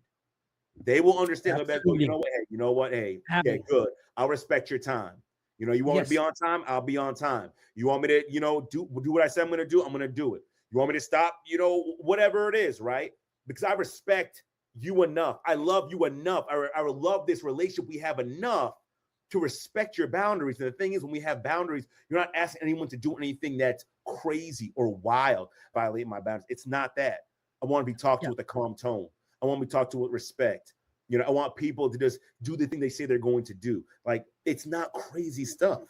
They will understand. You know what? Hey, okay, good. I'll respect your time. You want me to be on time? I'll be on time. You want me to, do what I said I'm going to do? I'm going to do it. You want me to stop? Whatever it is, right? Because I respect you enough. I love you enough. I love this relationship we have enough to respect your boundaries. And the thing is, when we have boundaries, you're not asking anyone to do anything that's crazy or wild, violate my boundaries. It's not that. I want to be talked to with a calm tone. I want to be talked to with respect. I want people to just do the thing they say they're going to do. Like, it's not crazy stuff.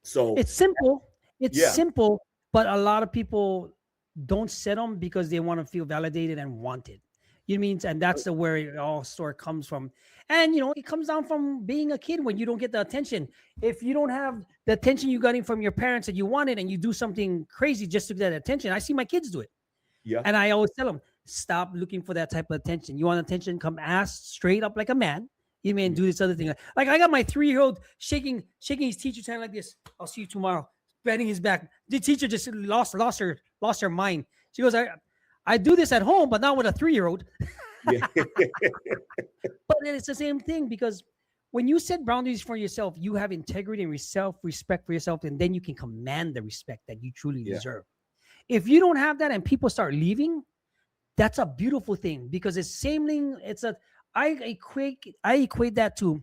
So it's simple. It's simple, but a lot of people don't set them because they want to feel validated and wanted. You know what I mean? And that's where it all sort of comes from. And, it comes down from being a kid when you don't get the attention. If you don't have the attention you got from your parents that you wanted and you do something crazy just to get that attention, I see my kids do it. Yeah. And I always tell them, stop looking for that type of attention. You want attention, come ask straight up like a man. You mean do this other thing. Like I got my 3-year-old shaking his teacher's hand like this. I'll see you tomorrow. Bending his back. The teacher just lost her mind. She goes, I do this at home, but not with a 3-year-old. Yeah. But it's the same thing, because when you set boundaries for yourself, you have integrity and self-respect for yourself, and then you can command the respect that you truly deserve. If you don't have that and people start leaving, that's a beautiful thing, because it's same thing. I equate that to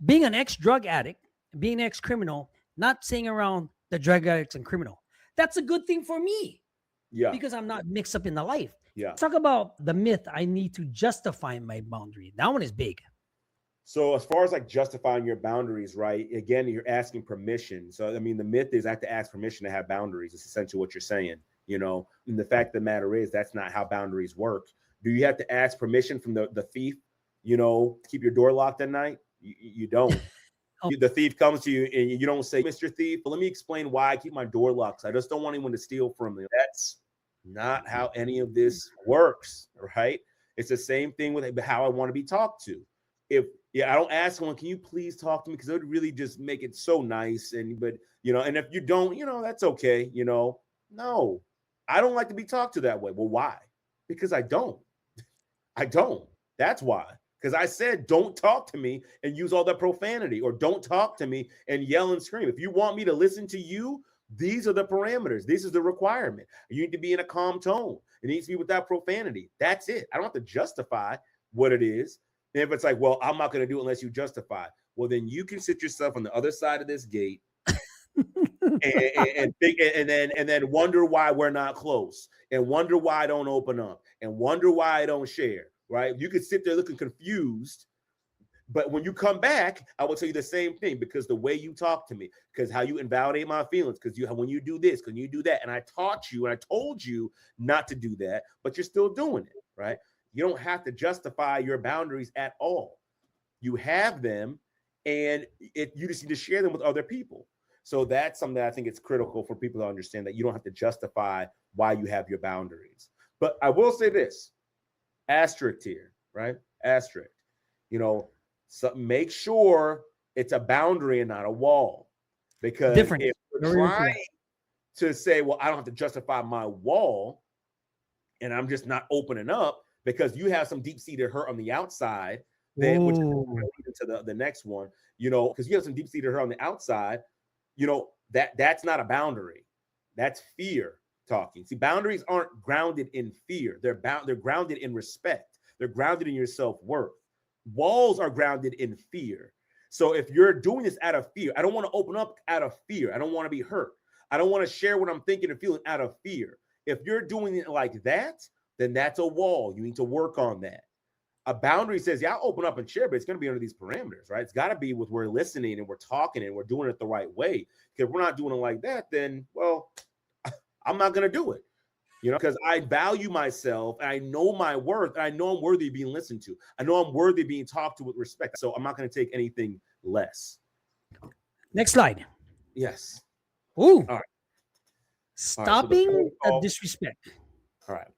being an ex-drug addict, being an ex-criminal, not saying around the drug addicts and criminal. That's a good thing for me. Yeah. Because I'm not mixed up in the life. Yeah. Talk about the myth. I need to justify my boundary. That one is big. So as far as like justifying your boundaries, right? Again, you're asking permission. So, I mean, the myth is I have to ask permission to have boundaries. It's essentially what you're saying, and the fact of the matter is that's not how boundaries work. Do you have to ask permission from the thief, to keep your door locked at night? You don't. The thief comes to you and you don't say, Mr. Thief, let me explain why I keep my door locked. I just don't want anyone to steal from me. That's not how any of this works, right? It's the same thing with how I want to be talked to. I don't ask someone, can you please talk to me? Because it would really just make it so nice. And if you don't, that's okay. No, I don't like to be talked to that way. Well, why? Because I don't. That's why. Because I said, don't talk to me and use all that profanity, or don't talk to me and yell and scream. If you want me to listen to you, these are the parameters. This is the requirement. You need to be in a calm tone. It needs to be without profanity. That's it. I don't have to justify what it is. And if it's like, well, I'm not going to do it unless you justify, well, then you can sit yourself on the other side of this gate and then wonder why we're not close, and wonder why I don't open up, and wonder why I don't share. Right? You could sit there looking confused, but when you come back, I will tell you the same thing, because the way you talk to me, because how you invalidate my feelings, because when you do this, when you do that, and I taught you and I told you not to do that, but you're still doing it, right? You don't have to justify your boundaries at all. You have them, and you just need to share them with other people. So that's something that I think it's critical for people to understand, that you don't have to justify why you have your boundaries. But I will say this, asterisk here, right? Asterisk. So make sure it's a boundary and not a wall. Because Different. if you're trying to say, well, I don't have to justify my wall, and I'm just not opening up because you have some deep-seated hurt on the outside, then which is into the next one, because you have some deep-seated hurt on the outside, that's not a boundary. That's fear talking. See, boundaries aren't grounded in fear. They're grounded in respect. They're grounded in your self-worth. Walls are grounded in fear. So if you're doing this out of fear, I don't want to open up out of fear. I don't want to be hurt. I don't want to share what I'm thinking and feeling out of fear. If you're doing it like that, then that's a wall. You need to work on that. A boundary says, yeah, I'll open up and share, but it's going to be under these parameters, right? It's got to be with we're listening and we're talking and we're doing it the right way. If we're not doing it like that, then, well, I'm not going to do it, because I value myself and I know my worth. And I know I'm worthy of being listened to. I know I'm worthy of being talked to with respect. So I'm not going to take anything less. Next slide. Yes. Ooh. All right. Stopping disrespect. All right.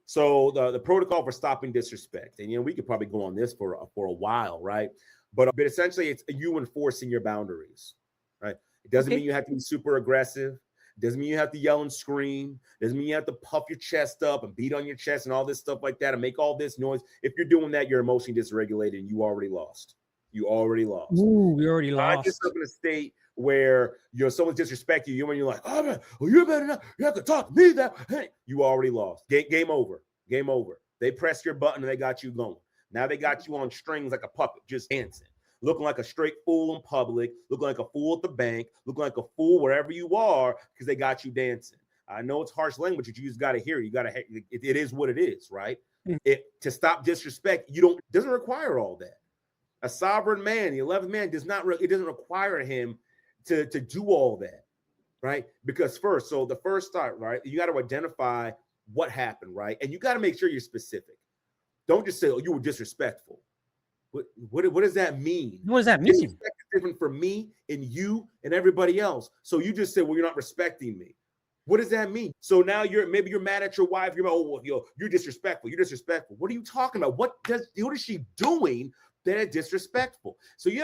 So the protocol for stopping disrespect, and we could probably go on this for a while, right? But essentially, it's you enforcing your boundaries, right? It doesn't mean you have to be super aggressive. It doesn't mean you have to yell and scream. It doesn't mean you have to puff your chest up and beat on your chest and all this stuff like that and make all this noise. If you're doing that, you're emotionally dysregulated and you already lost. You already lost. Ooh, you already lost. I just up in a state where someone's disrespect you, when you're like, oh man, well, you better not, you have to talk to me that. Hey, you already lost. Game over. Game over. They pressed your button and they got you going. Now they got you on strings like a puppet, just dancing, looking like a straight fool in public, looking like a fool at the bank, looking like a fool wherever you are, because they got you dancing. I know it's harsh language, but you just got to hear. You got to. It is what it is, right? To stop disrespect, doesn't require all that. A sovereign man, the 11th man, it doesn't require him to do all that, right? Because the first start, right? You got to identify what happened, right? And you got to make sure you're specific. Don't just say, "Oh, you were disrespectful." What does that mean? What does that mean? Disrespect is different for me and you and everybody else. So you just say, "Well, you're not respecting me." What does that mean? So now maybe you're mad at your wife. You're disrespectful. You're disrespectful. What are you talking about? What is she doing that is disrespectful? So you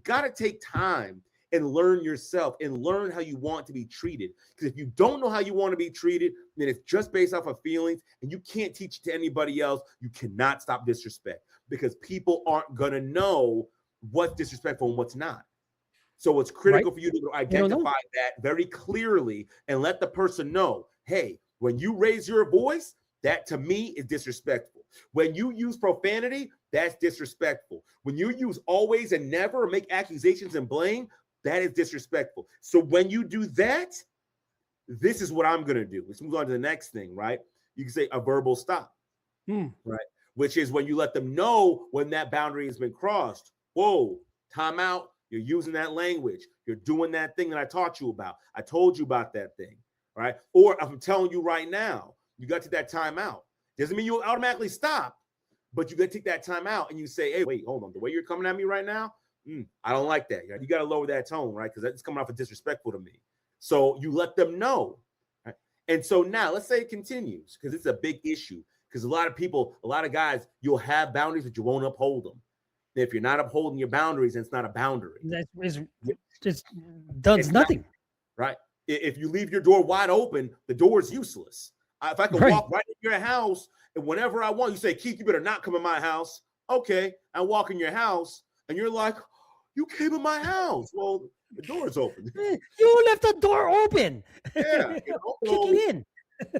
got to take time and learn yourself and learn how you want to be treated. Because if you don't know how you want to be treated, then it's just based off of feelings and you can't teach it to anybody else. You cannot stop disrespect because people aren't going to know what's disrespectful and what's not. So it's critical for you to identify that very clearly and let the person know, hey, when you raise your voice, that to me is disrespectful. When you use profanity, that's disrespectful. When you use always and never or make accusations and blame, that is disrespectful. So when you do that, this is what I'm going to do. Let's move on to the next thing, right? You can say a verbal stop, right? Which is when you let them know when that boundary has been crossed. Whoa, time out. You're using that language. You're doing that thing that I taught you about. I told you about that thing, right? Or I'm telling you right now, you got to take that time out. Doesn't mean you'll automatically stop, but you got to take that time out and you say, hey, wait, hold on. The way you're coming at me right now, I don't like that. You got to lower that tone, right? Because that's coming off as disrespectful to me. So you let them know. Right? And so now let's say it continues because it's a big issue because a lot of guys, you'll have boundaries, but you won't uphold them. If you're not upholding your boundaries, then it's not a boundary. It does nothing. Right? If you leave your door wide open, the door is useless. If I can walk right in your house and whenever I want, you say, Keith, you better not come in my house. Okay. I walk in your house and you're like, you came in my house. Well, the door is open. You left the door open. Yeah. Kick it in.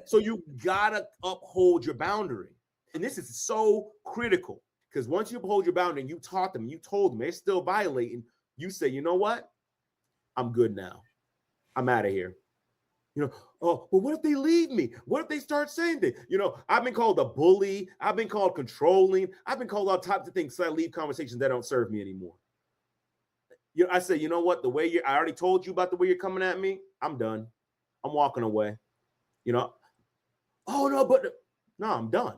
So you got to uphold your boundary. And this is so critical. Because once you uphold your boundary and you taught them, you told them they're still violating, you say, you know what? I'm good now. I'm out of here. Oh, but what if they leave me? What if they start saying things? I've been called a bully. I've been called controlling. I've been called all types of things. So I leave conversations that don't serve me anymore. I say, you know what? I already told you about the way you're coming at me. I'm done. I'm walking away. Oh, no, I'm done.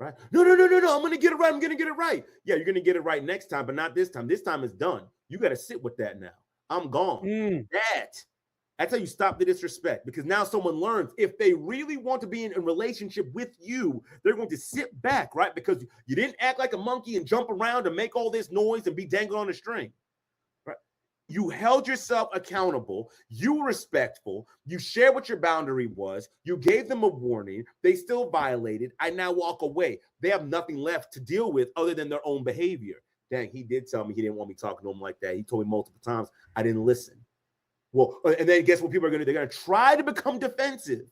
Right? No, no, no, no, no. I'm going to get it right. I'm going to get it right. Yeah, you're going to get it right next time, but not this time. This time is done. You got to sit with that now. I'm gone. That's how you stop the disrespect, because now someone learns if they really want to be in a relationship with you, they're going to sit back, right? Because you didn't act like a monkey and jump around and make all this noise and be dangled on a string. You held yourself accountable. You were respectful. You shared what your boundary was. You gave them a warning. They still violated. I now walk away. They have nothing left to deal with other than their own behavior. Dang, he did tell me he didn't want me talking to him like that. He told me multiple times. I didn't listen. Well, and then guess what people are going to do? They're going to try to become defensive.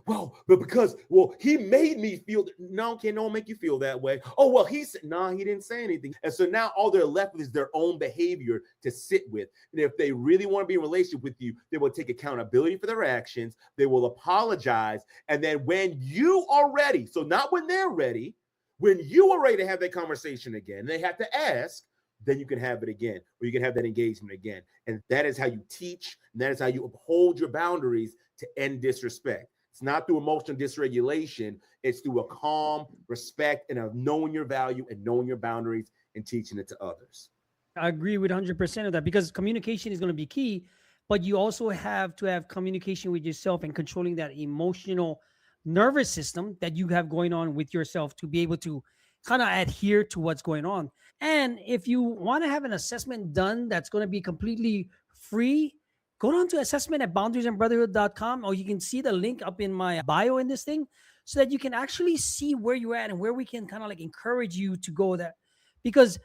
Well, but because, he made me feel that. No, no one make you feel that way. Oh, well, he said, no, he didn't say anything. And so now all they're left with is their own behavior to sit with. And if they really want to be in a relationship with you, they will take accountability for their actions. They will apologize. And then when you are ready, so not when they're ready, when you are ready to have that conversation again, they have to ask, then you can have it again, or you can have that engagement again. And that is how you teach. And that is how you uphold your boundaries to end disrespect. It's not through emotional dysregulation. It's through a calm respect and of knowing your value and knowing your boundaries and teaching it to others. I agree with 100% of that, because communication is going to be key, but you also have to have communication with yourself and controlling that emotional nervous system that you have going on with yourself to be able to kind of adhere to what's going on. And if you want to have an assessment done that's going to be completely free, go down to assessment at boundariesandbrotherhood.com, or you can see the link up in my bio in this thing, so that you can actually see where you're at and where we can kind of like encourage you to go there. Because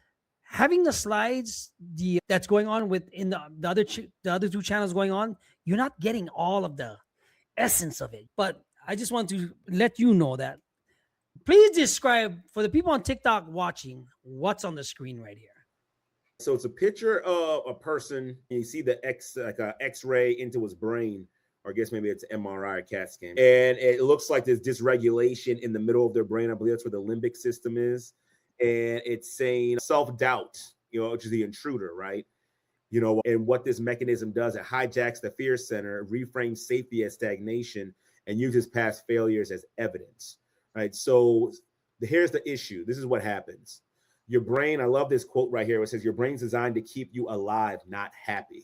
having the slides that's going on within the other two channels going on, you're not getting all of the essence of it. But I just want to let you know that. Please describe for the people on TikTok watching what's on the screen right here. So it's a picture of a person, and you see the X-ray into his brain, or I guess maybe it's MRI or CAT scan. And it looks like there's dysregulation in the middle of their brain. I believe that's where the limbic system is. And it's saying self-doubt, which is the intruder, right? And what this mechanism does, it hijacks the fear center, reframes safety as stagnation, and uses past failures as evidence, right? So here's the issue. This is what happens. Your brain, I love this quote right here. It says, your brain's designed to keep you alive, not happy.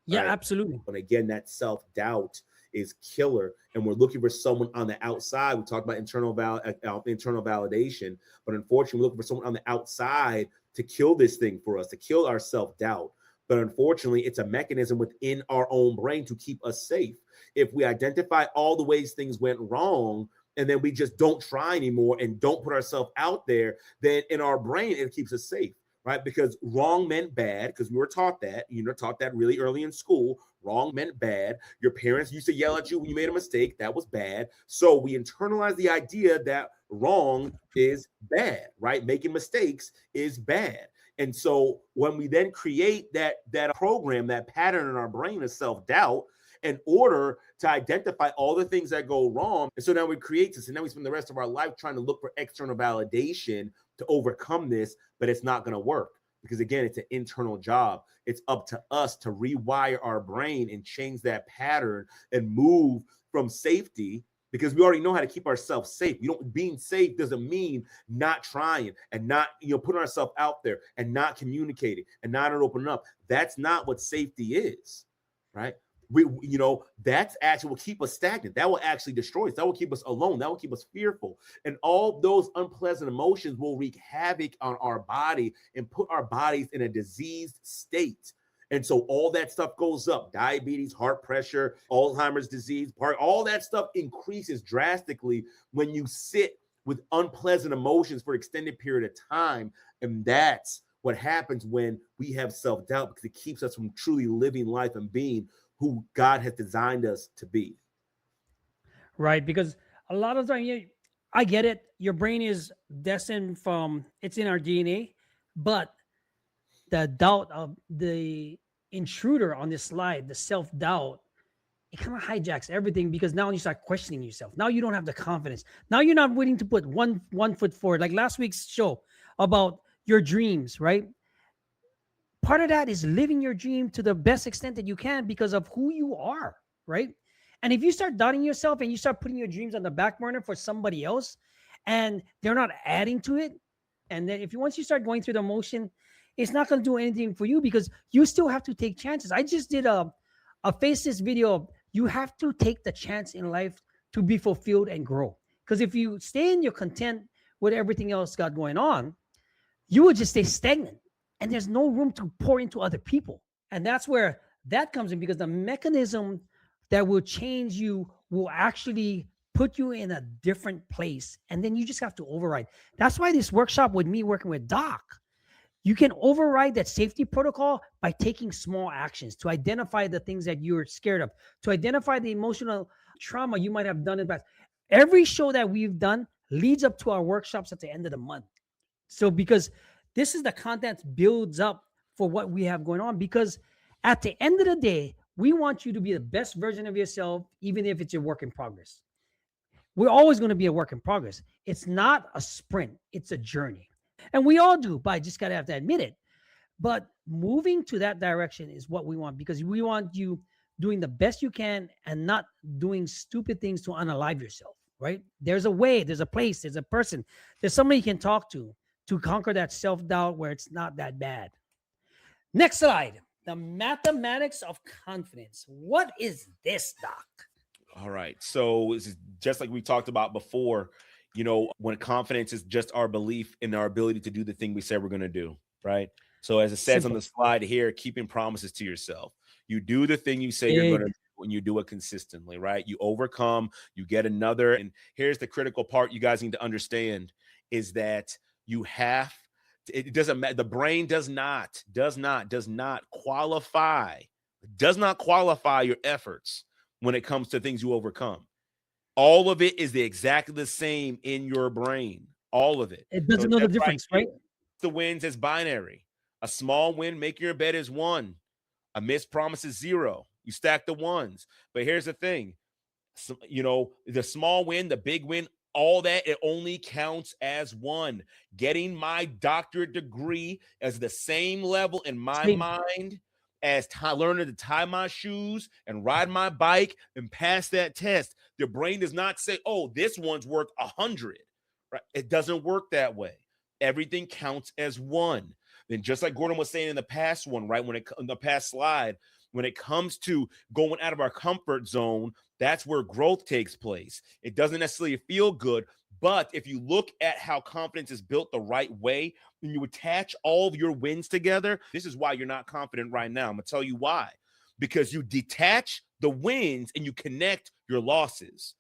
Yeah, right? Absolutely. And again, that self-doubt is killer. And we're looking for someone on the outside. We talked about internal validation, but unfortunately, we're looking for someone on the outside to kill this thing for us, to kill our self-doubt. But unfortunately, it's a mechanism within our own brain to keep us safe. If we identify all the ways things went wrong, and then we just don't try anymore and don't put ourselves out there, then in our brain, it keeps us safe, right? Because wrong meant bad, because we were taught that, taught that really early in school. Wrong meant bad. Your parents used to yell at you when you made a mistake. That was bad. So we internalize the idea that wrong is bad, right? Making mistakes is bad. And so when we then create that program, that pattern in our brain of self-doubt, in order to identify all the things that go wrong. And so now we create this, and now we spend the rest of our life trying to look for external validation to overcome this, but it's not going to work, because again, it's an internal job. It's up to us to rewire our brain and change that pattern and move from safety, because we already know how to keep ourselves safe. Being safe doesn't mean not trying and not, putting ourselves out there and not communicating and not opening up. That's not what safety is, right? That's actually will keep us stagnant. That will actually destroy us. That will keep us alone. That will keep us fearful. And all those unpleasant emotions will wreak havoc on our body and put our bodies in a diseased state. And so all that stuff goes up. Diabetes, heart pressure, Alzheimer's disease, all that stuff increases drastically when you sit with unpleasant emotions for an extended period of time. And that's what happens when we have self-doubt, because it keeps us from truly living life and being who God has designed us to be. Right, because a lot of times, I get it. Your brain is destined it's in our DNA, but the doubt of the intruder on this slide, the self-doubt, it kind of hijacks everything, because now you start questioning yourself. Now you don't have the confidence. Now you're not willing to put one foot forward. Like last week's show about your dreams, right? Part of that is living your dream to the best extent that you can because of who you are, right? And if you start doubting yourself and you start putting your dreams on the back burner for somebody else, and they're not adding to it. And then once you start going through the motion, it's not going to do anything for you because you still have to take chances. I just did a face this video of you have to take the chance in life to be fulfilled and grow. Because if you stay in your content with everything else got going on, you would just stay stagnant and there's no room to pour into other people. And that's where that comes in, because the mechanism that will change you will actually put you in a different place. And then you just have to override. That's why this workshop with me working with Doc, you can override that safety protocol by taking small actions to identify the things that you're scared of, to identify the emotional trauma you might have done in the past. Every show that we've done leads up to our workshops at the end of the month. So because this is the content builds up for what we have going on, because at the end of the day, we want you to be the best version of yourself, even if it's a work in progress. We're always going to be a work in progress. It's not a sprint, it's a journey. And we all do, but I just got to have to admit it. But moving to that direction is what we want, because we want you doing the best you can and not doing stupid things to unalive yourself, right? There's a way, there's a place, there's a person, there's somebody you can talk to conquer that self-doubt where it's not that bad. Next slide. The mathematics of confidence. What is this, Doc? All right. So it's just like we talked about before, when confidence is just our belief in our ability to do the thing we said we're going to do, right? So as it says on the slide here, keeping promises to yourself. You do the thing you say you're going to do when you do it consistently, right? You overcome, you get another. And here's the critical part you guys need to understand is that you have to, it doesn't matter. The brain does not qualify your efforts when it comes to things you overcome. All of it is exactly the same in your brain. All of it. It doesn't know the difference, right? The wins is binary. A small win, making your bet, is 1. A missed promise is 0. You stack the ones. But here's the thing. So, the small win, the big win, all that, it only counts as 1. Getting my doctorate degree is the same level in my mind as learning to tie my shoes and ride my bike and pass that test. The brain does not say, oh, this one's worth 100. Right? It doesn't work that way. Everything counts as 1. Then just like Gordon was saying in the past one, right? In the past slide, when it comes to going out of our comfort zone, that's where growth takes place. It doesn't necessarily feel good, but if you look at how confidence is built the right way, and you attach all of your wins together, this is why you're not confident right now. I'm going to tell you why. Because you detach the wins and you connect your losses.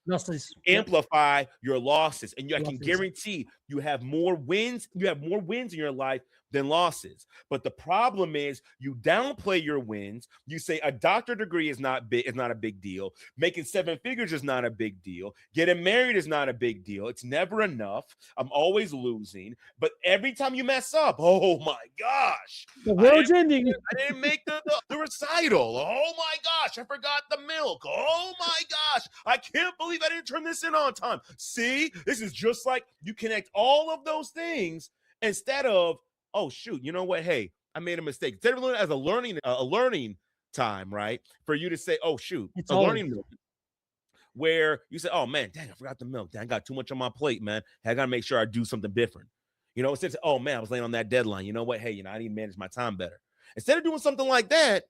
Amplify your losses. And I can guarantee you have more wins. You have more wins in your life than losses. But the problem is you downplay your wins. You say a doctorate degree is not a big deal. Making 7 figures is not a big deal. Getting married is not a big deal. It's never enough. I'm always losing. But every time you mess up, oh my gosh. The world's ending. I didn't make the recital. Oh my gosh. I forgot the milk. Oh my gosh. I can't believe I didn't turn this in on time. See, this is just like you connect all of those things instead of, oh shoot, you know what? Hey, I made a mistake. Instead of learning as a learning time, right? For you to say, oh shoot, it's a learning moment where you say, oh man, dang, I forgot the milk. Dang, I got too much on my plate, man. Hey, I gotta make sure I do something different. Instead of, oh man, I was late on that deadline. You know what? Hey, I need to manage my time better. Instead of doing something like that,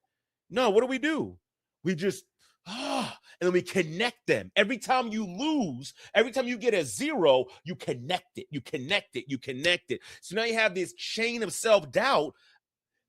no, what do? We just and then we connect them. Every time you lose, every time you get a 0, you connect it. So now you have this chain of self-doubt,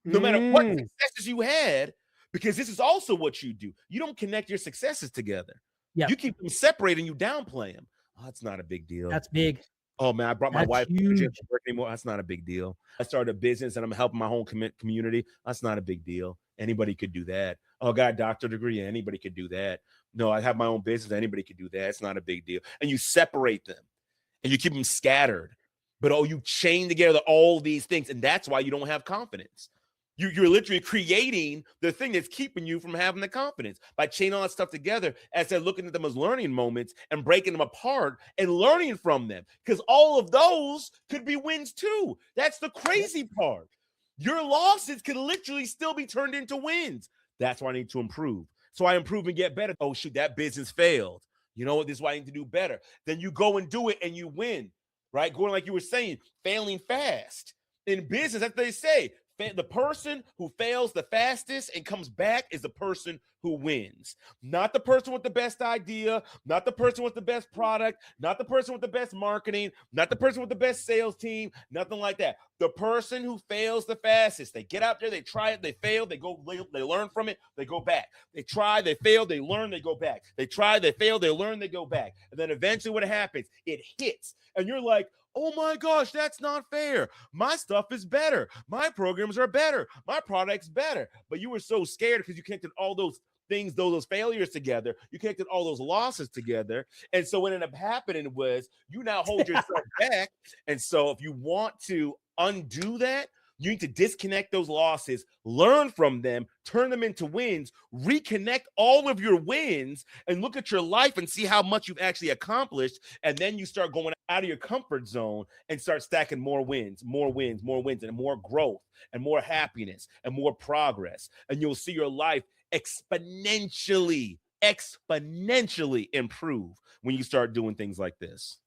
no matter what successes you had, because this is also what you do. You don't connect your successes together. Yeah. You keep them separated and you downplay them. Oh, that's not a big deal. That's big. Oh man, I brought my wife to the gym to work anymore. That's not a big deal. I started a business and I'm helping my whole community. That's not a big deal. Anybody could do that. Oh, I got a doctorate degree. Yeah, anybody could do that. No, I have my own business. Anybody could do that. It's not a big deal. And you separate them and you keep them scattered. But you chain together all these things. And that's why you don't have confidence. You're literally creating the thing that's keeping you from having the confidence by chaining all that stuff together as they're looking at them as learning moments and breaking them apart and learning from them. Because all of those could be wins too. That's the crazy part. Your losses could literally still be turned into wins. That's why I need to improve. So I improve and get better. Oh, shoot, that business failed. You know what? This is why I need to do better. Then you go and do it and you win. right? Going like you were saying, failing fast. In business, that's what they say. The person who fails the fastest and comes back is the person who wins. Not the person with the best idea, not the person with the best product, not the person with the best marketing, not the person with the best sales team, nothing like that. The person who fails the fastest. They get out there, they try it, they fail, they learn from it, they go back. They try, they fail, they learn, they go back. They try, they fail, they learn, they go back. And then eventually what happens, it hits. And you're like, oh my gosh, that's not fair. My stuff is better. My programs are better. My product's better. But you were so scared because you connected all those things, those failures together. You connected all those losses together. And so what ended up happening was you now hold yourself back. And so if you want to undo that, you need to disconnect those losses, learn from them, turn them into wins, reconnect all of your wins, and look at your life and see how much you've actually accomplished. And then you start going out of your comfort zone and start stacking more wins, and more growth and more happiness and more progress. And you'll see your life exponentially improve when you start doing things like this.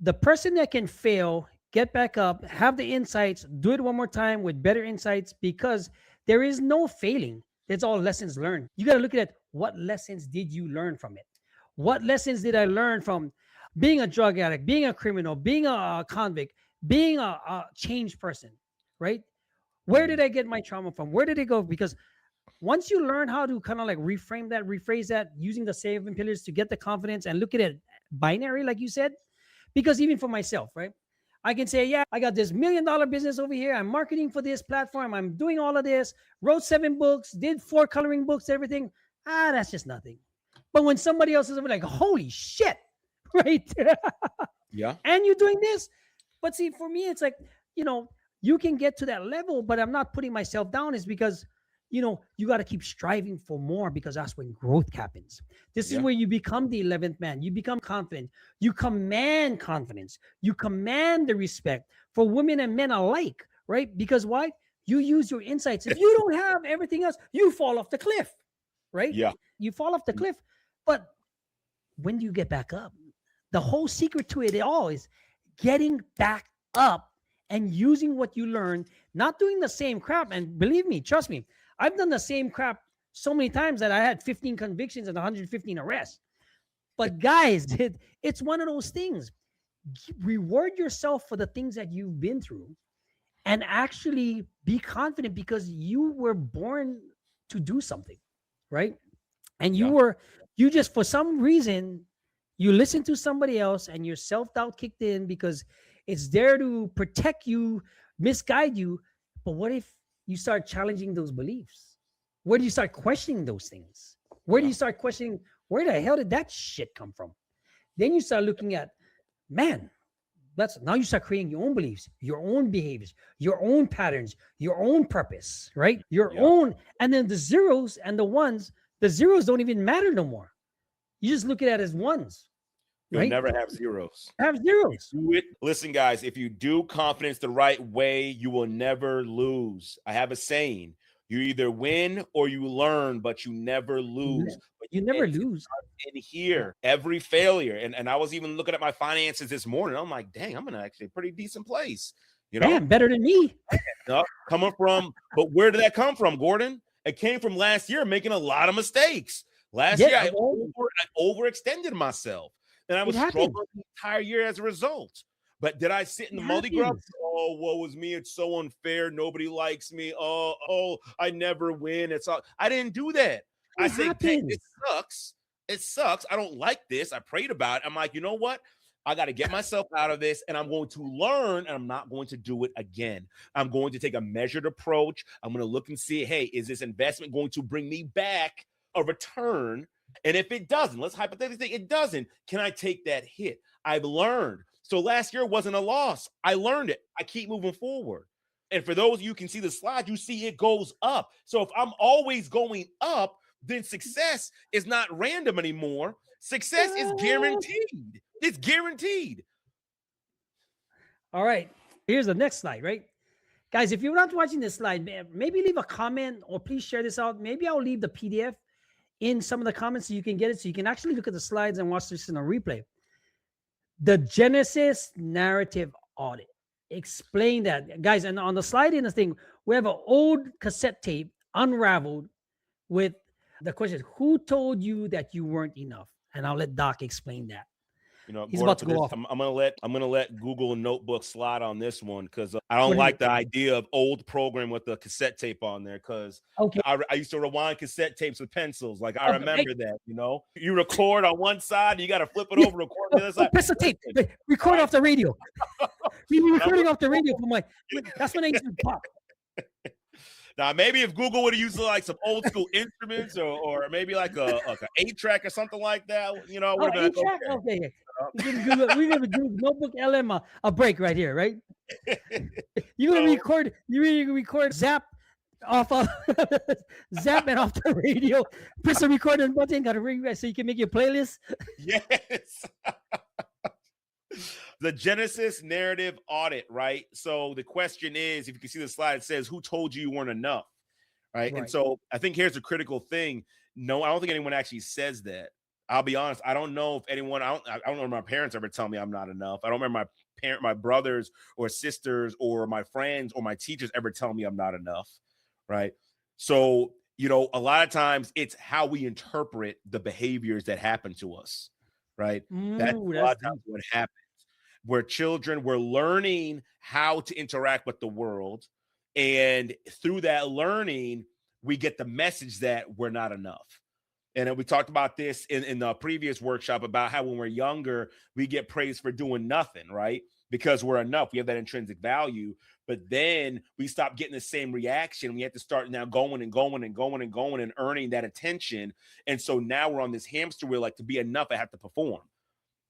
The person that can fail, get back up, have the insights, do it one more time with better insights, because there is no failing. It's all lessons learned. You got to look at what lessons did you learn from it? What lessons did I learn from being a drug addict, being a criminal, being a convict, being a changed person, right? Where did I get my trauma from? Where did it go? Because once you learn how to kind of like reframe that, rephrase that, using the 7 pillars to get the confidence and look at it binary, like you said, because even for myself, right? I can say, yeah, I got this $1 million business over here. I'm marketing for this platform. I'm doing all of this, wrote 7 books, did 4 coloring books, everything. That's just nothing. But when somebody else is over like, holy shit, right? Yeah. And you're doing this. But see, for me, it's like, you can get to that level, but I'm not putting myself down, is because, you got to keep striving for more, because that's when growth happens. This is where you become the 11th man. You become confident. You command confidence. You command the respect for women and men alike, right? Because why? You use your insights. If you don't have everything else, you fall off the cliff, right? Yeah. You fall off the cliff. But when do you get back up? The whole secret to it all is getting back up and using what you learned, not doing the same crap. And believe me, trust me, I've done the same crap so many times that I had 15 convictions and 115 arrests. But guys, it's one of those things. Reward yourself for the things that you've been through, and actually be confident, because you were born to do something, right? And you just, for some reason, you listened to somebody else and your self-doubt kicked in because it's there to protect you, misguide you. But what if you start challenging those beliefs? Where do you start questioning those things? Where do you start questioning, where the hell did that shit come from? Then you start looking at, man, now you start creating your own beliefs, your own behaviors, your own patterns, your own purpose, right? Your own. And then the zeros and the ones, the zeros don't even matter no more. You just look at it as ones. You'll right? never have zeros. Have zeros. Do it. Listen, guys, if you do confidence the right way, you will never lose. I have a saying: you either win or you learn, but you never lose. But you never lose. In here, every failure, and I was even looking at my finances this morning. I'm like, dang, I'm in actually a pretty decent place. You know, damn, better than me. Coming from, but where did that come from, Gordon? It came from last year making a lot of mistakes. Last year, I overextended myself. And I was struggling the entire year as a result. But did I sit in the multi grub? Oh, woe was me. It's so unfair. Nobody likes me. Oh, I never win. It's all. I didn't do that. I said, it sucks. It sucks. I don't like this. I prayed about it. I'm like, you know what? I got to get myself out of this, and I'm going to learn, and I'm not going to do it again. I'm going to take a measured approach. I'm going to look and see, hey, is this investment going to bring me back a return? And if it doesn't, let's hypothetically think it doesn't, can I take that hit? I've learned. So last year wasn't a loss. I learned it. I keep moving forward. And for those of you who can see the slide, you see it goes up. So if I'm always going up, then success is not random anymore. Success is guaranteed. It's guaranteed. All right. Here's the next slide, right? Guys, if you're not watching this slide, maybe leave a comment or please share this out. Maybe I'll leave the PDF in some of the comments so you can get it, so you can actually look at the slides and watch this in a replay. The Genesis narrative audit. Explain that, guys. And on the slide in the thing, we have an old cassette tape unraveled with the question: who told you that you weren't enough? And I'll let Doc explain that. You know, He's Gordon, about to go off. I'm gonna let Google Notebook slide on this one because I don't What is like it? the idea of old program with the cassette tape on there because Okay. I used to rewind cassette tapes with pencils. Like I Okay. remember that, you know, you record on one side, you got to flip it over, record on the other side. Press the tape. Listen, Record right? off the radio. We were recording off the radio from like, that's when I used to pop. Now maybe if Google would have used like some old school instruments or maybe like a 8-track or something like that, you know, Oh, would have been 8-track? Okay. We gonna do Notebook LM a break right here, right? You gonna record Zap off of Zap and off the radio. Press the recording button, gotta ring so you can make your playlist. Yes. The Genesis narrative audit, right? So the question is, if you can see the slide, it says, who told you you weren't enough? Right. And so I think here's the critical thing. No, I don't think anyone actually says that. I'll be honest. I don't know if anyone, I don't remember my parents ever tell me I'm not enough. I don't remember my brothers or sisters or my friends or my teachers ever tell me I'm not enough. Right. So, you know, a lot of times it's how we interpret the behaviors that happen to us. Right. That's a lot of times what happens. We're children, we're learning how to interact with the world. And through that learning, we get the message that we're not enough. And we talked about this in the previous workshop about how when we're younger, we get praised for doing nothing, right? Because we're enough. We have that intrinsic value. But then we stop getting the same reaction. We have to start now going and going and going and going and earning that attention. And so now we're on this hamster wheel, like to be enough, I have to perform.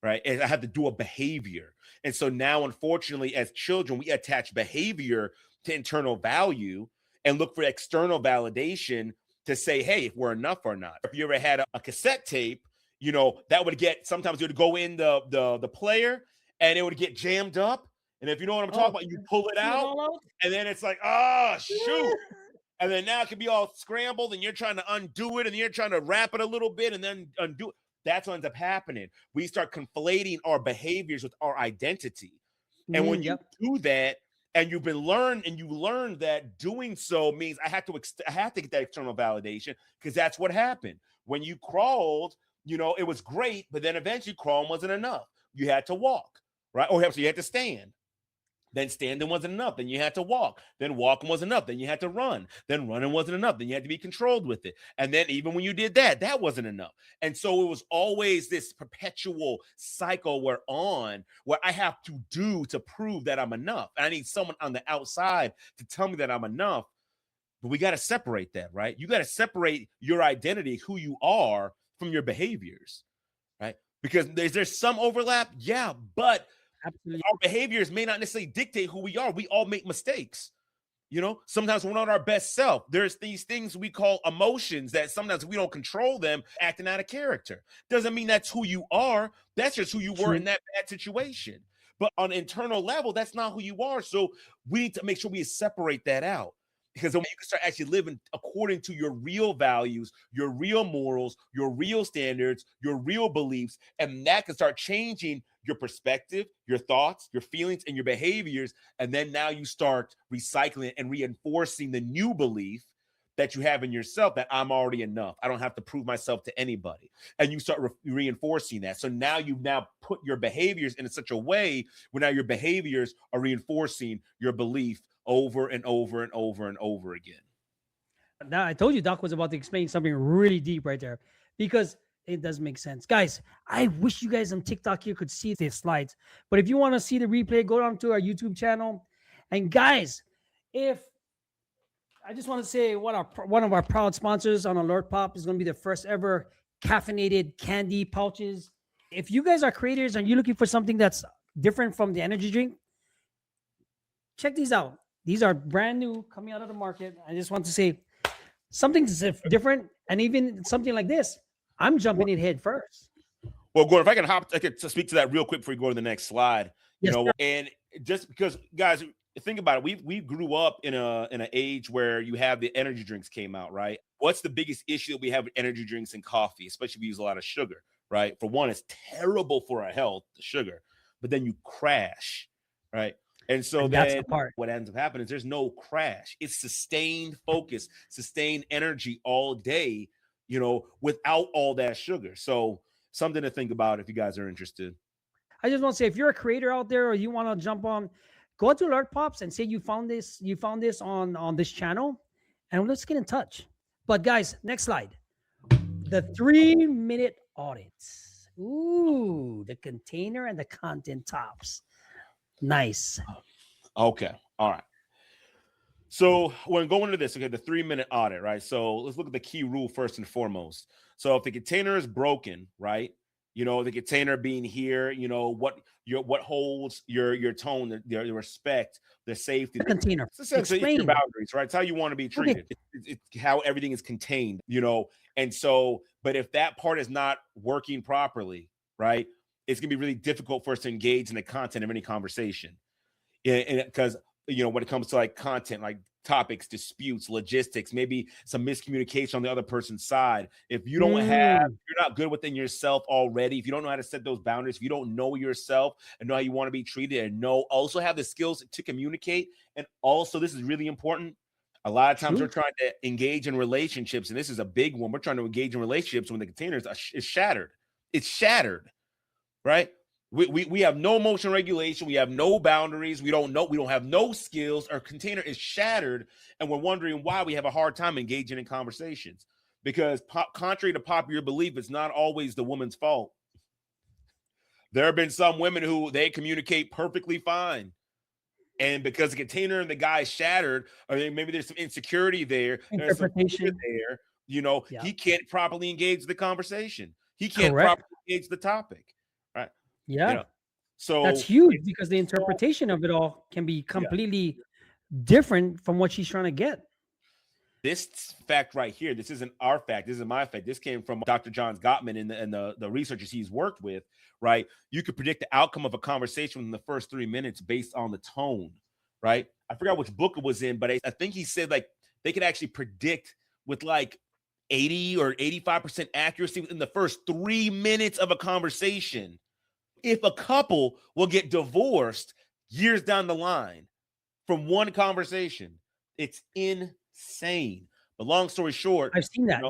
Right. And I have to do a behavior. And so now, unfortunately, as children, we attach behavior to internal value and look for external validation to say, hey, if we're enough or not. If you ever had a cassette tape, you know, that would get, sometimes it would go in the player and it would get jammed up. And if you know what I'm talking about, you pull it out and then it's like, oh, shoot. And then now it can be all scrambled and you're trying to undo it and you're trying to wrap it a little bit and then undo it. That's what ends up happening. We start conflating our behaviors with our identity. And when you do that, and you learn that doing so means I have to get that external validation because that's what happened. When you crawled, you know, it was great, but then eventually crawling wasn't enough. You had to walk, right? Or so you had to stand. Then standing wasn't enough. Then you had to walk. Then walking wasn't enough. Then you had to run. Then running wasn't enough. Then you had to be controlled with it. And then even when you did that, that wasn't enough. And so it was always this perpetual cycle where I have to do to prove that I'm enough. And I need someone on the outside to tell me that I'm enough. But we got to separate that, right? You got to separate your identity, who you are, from your behaviors, right? Because there's some overlap. Yeah, but absolutely. Our behaviors may not necessarily dictate who we are. We all make mistakes. You know, sometimes we're not our best self. There's these things we call emotions that sometimes we don't control them, acting out of character. Doesn't mean that's who you are. That's just who you were in that bad situation. But on an internal level, that's not who you are. So we need to make sure we separate that out. Because then you can start actually living according to your real values, your real morals, your real standards, your real beliefs, and that can start changing your perspective, your thoughts, your feelings, and your behaviors. And then now you start recycling and reinforcing the new belief that you have in yourself that I'm already enough. I don't have to prove myself to anybody. And you start reinforcing that. So now you've now put your behaviors in such a way where now your behaviors are reinforcing your belief over and over and over and over again. Now, I told you Doc was about to explain something really deep right there because it does make sense. Guys, I wish you guys on TikTok here could see these slides. But if you want to see the replay, go down to our YouTube channel. And guys, I just want to say one of our proud sponsors on Alert Pop is going to be the first ever caffeinated candy pouches. If you guys are creators and you're looking for something that's different from the energy drink, check these out. These are brand new, coming out of the market. I just want to say something different, and even something like this, I'm jumping in head first. Well, Gordon, if I could speak to that real quick before we go to the next slide. Yes, sir. And just because, guys, think about it. We grew up in an age where you have the energy drinks came out, right? What's the biggest issue that we have with energy drinks and coffee, especially if we use a lot of sugar, right? For one, it's terrible for our health, the sugar. but then you crash, right? And so And that's then the part. what ends up happening is there's no crash. It's sustained focus, sustained energy all day, without all that sugar. So something to think about if you guys are interested. I just want to say, if you're a creator out there or you want to jump on, go to Alert Pops and say you found this on this channel, and let's get in touch. But guys, next slide. The 3-minute audits. Ooh, the container and the content tops. Nice. Okay. All right. So when going into this, okay, the 3-minute audit, right? So let's look at the key rule first and foremost. So if the container is broken, right? The container being here, what holds your tone, your respect, the safety, The container. It's essentially it's your Explain. boundaries, right? It's how you want to be treated. It's how everything is contained, And so, but if that part is not working properly, right, it's gonna be really difficult for us to engage in the content of any conversation. Because when it comes to like content, like topics, disputes, logistics, maybe some miscommunication on the other person's side. If you don't you're not good within yourself already, if you don't know how to set those boundaries, if you don't know yourself and know how you want to be treated and also have the skills to communicate. And also, this is really important. A lot of times we're trying to engage in relationships, and this is a big one. We're trying to engage in relationships when the container is shattered. It's shattered, right? We have no emotional regulation. We have no boundaries. We don't have no skills. Our container is shattered, and we're wondering why we have a hard time engaging in conversations. Because contrary to popular belief, it's not always the woman's fault. There have been some women who they communicate perfectly fine, and because the container and the guy is shattered, or maybe there's some insecurity there, interpretation there, he can't properly engage the conversation. He can't Correct. properly engage the topic. Right. Yeah. So that's huge, because the interpretation of it all can be completely different from what she's trying to get. This fact right here, this isn't our fact. This is my fact. This came from Dr. John Gottman and the researchers he's worked with, right? You could predict the outcome of a conversation within the first 3 minutes based on the tone, right? I forgot which book it was in, but I think he said like they could actually predict with like 80 or 85% accuracy within the first 3 minutes of a conversation if a couple will get divorced years down the line from one conversation. It's insane. But long story short, I've seen that.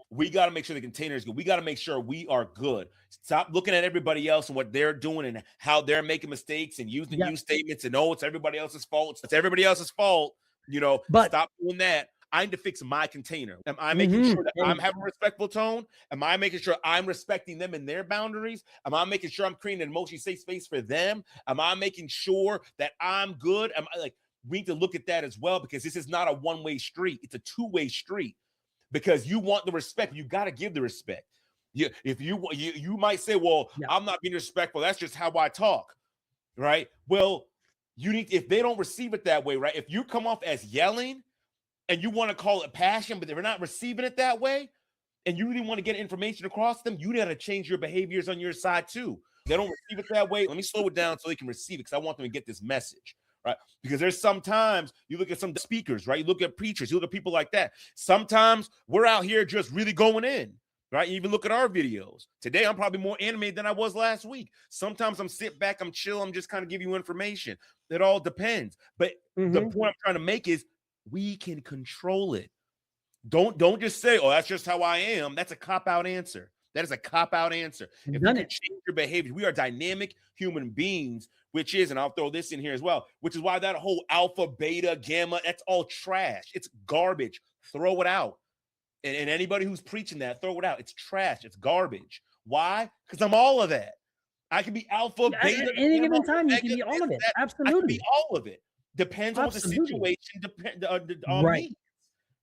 We got to make sure the container is good. We got to make sure we are good. Stop looking at everybody else and what they're doing and how they're making mistakes and using you statements and it's everybody else's fault. It's everybody else's fault. But stop doing that. I need to fix my container. Am I making sure that I'm having a respectful tone? Am I making sure I'm respecting them and their boundaries? Am I making sure I'm creating an emotionally safe space for them? Am I making sure that I'm good? We need to look at that as well, because this is not a one-way street. It's a two-way street, because you want the respect. You got to give the respect. If you might say, well, I'm not being respectful. That's just how I talk, right? Well, if they don't receive it that way, right? If you come off as yelling, and you want to call it passion, but they're not receiving it that way, and you really want to get information across them, you got to change your behaviors on your side too. They don't receive it that way. Let me slow it down so they can receive it, because I want them to get this message, right? Because there's sometimes you look at some speakers, right? You look at preachers, you look at people like that. Sometimes we're out here just really going in, right? You even look at our videos. Today, I'm probably more animated than I was last week. Sometimes I'm sit back, I'm chill, I'm just kind of give you information. It all depends. But the point I'm trying to make is, we can control it. Don't just say, oh, that's just how I am. That's a cop-out answer. That is a cop-out answer. If you can change your behavior, we are dynamic human beings, which is, and I'll throw this in here as well, which is why that whole alpha, beta, gamma, that's all trash. It's garbage. Throw it out. And anybody who's preaching that, throw it out. It's trash. It's garbage. Why? Because I'm all of that. I can be alpha, beta. At any given time, you can be all of it. Absolutely. I can be all of it. Depends on what the situation on me,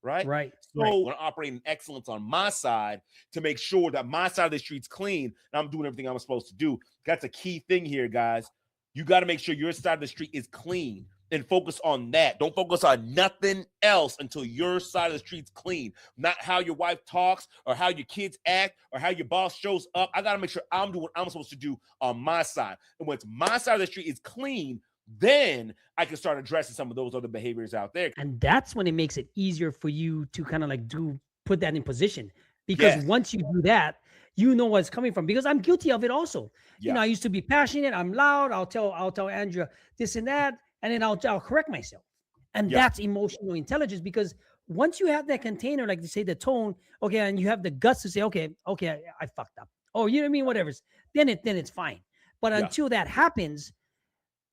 right? So I want to operate in excellence on my side to make sure that my side of the street's clean and I'm doing everything I'm supposed to do. That's a key thing here, guys. You got to make sure your side of the street is clean and focus on that. Don't focus on nothing else until your side of the street's clean. Not how your wife talks or how your kids act or how your boss shows up. I got to make sure I'm doing what I'm supposed to do on my side. And once my side of the street is clean, then I can start addressing some of those other behaviors out there. And that's when it makes it easier for you to kind of like put that in position. Because once you do that, you know what's coming from, because I'm guilty of it also. You Yeah. know, I used to be passionate. I'm loud. I'll tell Andrea this and that, and then I'll correct myself. And Yeah. that's emotional intelligence, because once you have that container, like they say, the tone, okay, and you have the guts to say, okay, I fucked up. Oh, you know what I mean? Whatever. Then it's fine. But Yeah. until that happens,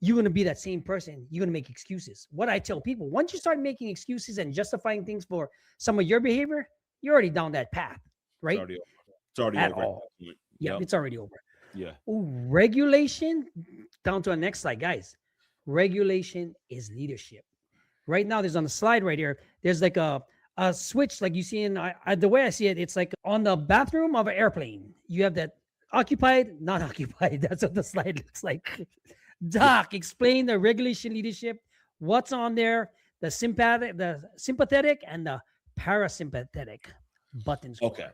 you're going to be that same person. You're going to make excuses. What I tell people, once you start making excuses and justifying things for some of your behavior, you're already down that path, right? It's already At over. all. Yeah, Yep. it's already over. Yeah. Ooh, regulation, down to our next slide, guys. Regulation is leadership. Right now, there's on the slide right here, there's like a switch, like you see in, the way I see it, it's like on the bathroom of an airplane. You have that occupied, not occupied. That's what the slide looks like. Doc, explain the regulation leadership. What's on there? The sympathetic, and the parasympathetic buttons. Okay.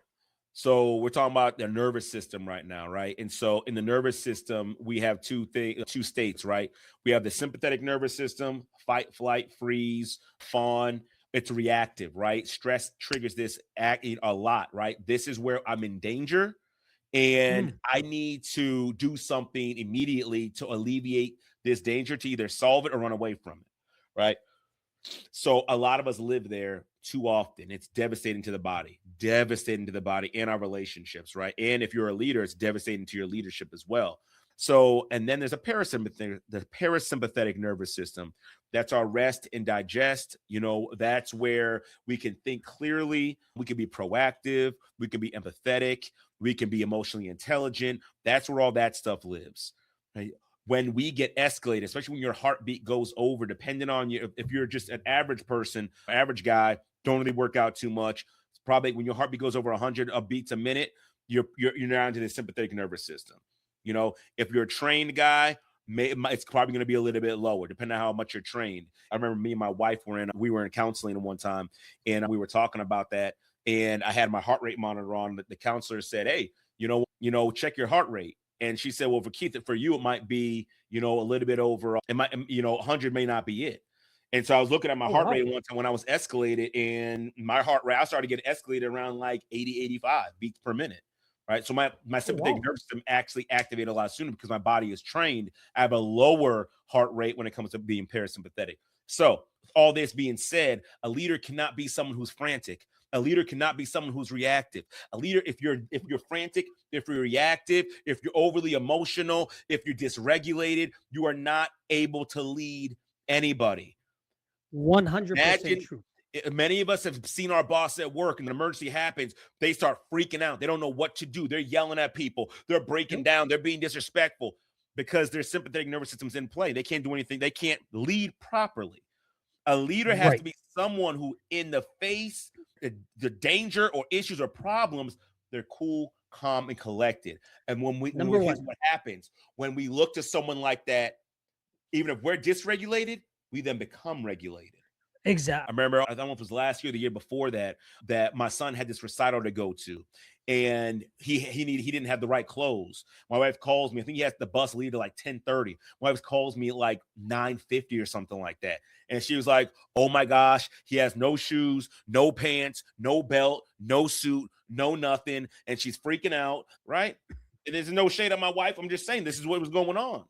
So we're talking about the nervous system right now, right? And so in the nervous system, we have two states, right? We have the sympathetic nervous system, fight, flight, freeze, fawn. It's reactive, right? Stress triggers this a lot, right? This is where I'm in danger, and I need to do something immediately to alleviate this danger, to either solve it or run away from it, right? So a lot of us live there too often. It's devastating to the body and our relationships, right? And if you're a leader, it's devastating to your leadership as well. So, and then there's the parasympathetic nervous system. That's our rest and digest. You know, that's where we can think clearly. We can be proactive. We can be empathetic. We can be emotionally intelligent. That's where all that stuff lives, right? When we get escalated, especially when your heartbeat goes over, depending on you, if you're just an average person, average guy, don't really work out too much. It's probably when your heartbeat goes over 100 beats a minute, you're down to the sympathetic nervous system. You know, if you're a trained guy, it's probably going to be a little bit lower, depending on how much you're trained. I remember me and my wife we were in counseling one time, and we were talking about that. And I had my heart rate monitor on. The counselor said, "Hey, you know, check your heart rate." And she said, "Well, for Keith, for you, it might be, you know, a little bit over. It might, 100 may not be it." And so I was looking at my heart rate one time when I was escalated, and my heart rate, I started getting escalated around like 80, 85 beats per minute. Right. So my sympathetic nervous system actually activated a lot sooner because my body is trained. I have a lower heart rate when it comes to being parasympathetic. So all this being said, a leader cannot be someone who's frantic. A leader cannot be someone who's reactive. A leader, if you're frantic, if you're reactive, if you're overly emotional, if you're dysregulated, you are not able to lead anybody. 100% true. Many of us have seen our boss at work, and an emergency happens. They start freaking out. They don't know what to do. They're yelling at people. They're breaking down. They're being disrespectful because their sympathetic nervous system's in play. They can't do anything. They can't lead properly. A leader has to be someone who, in the face the danger or issues or problems, they're cool, calm, and collected. And here's what happens when we look to someone like that, even if we're dysregulated, we then become regulated. Exactly. I remember, I don't know if it was last year, the year before that my son had this recital to go to, and he didn't have the right clothes. My wife calls me. I think he has the bus leave at like 10:30. My wife calls me at like 9:50 or something like that. And she was like, "Oh my gosh, he has no shoes, no pants, no belt, no suit, no nothing." And she's freaking out, right? And there's no shade on my wife. I'm just saying this is what was going on.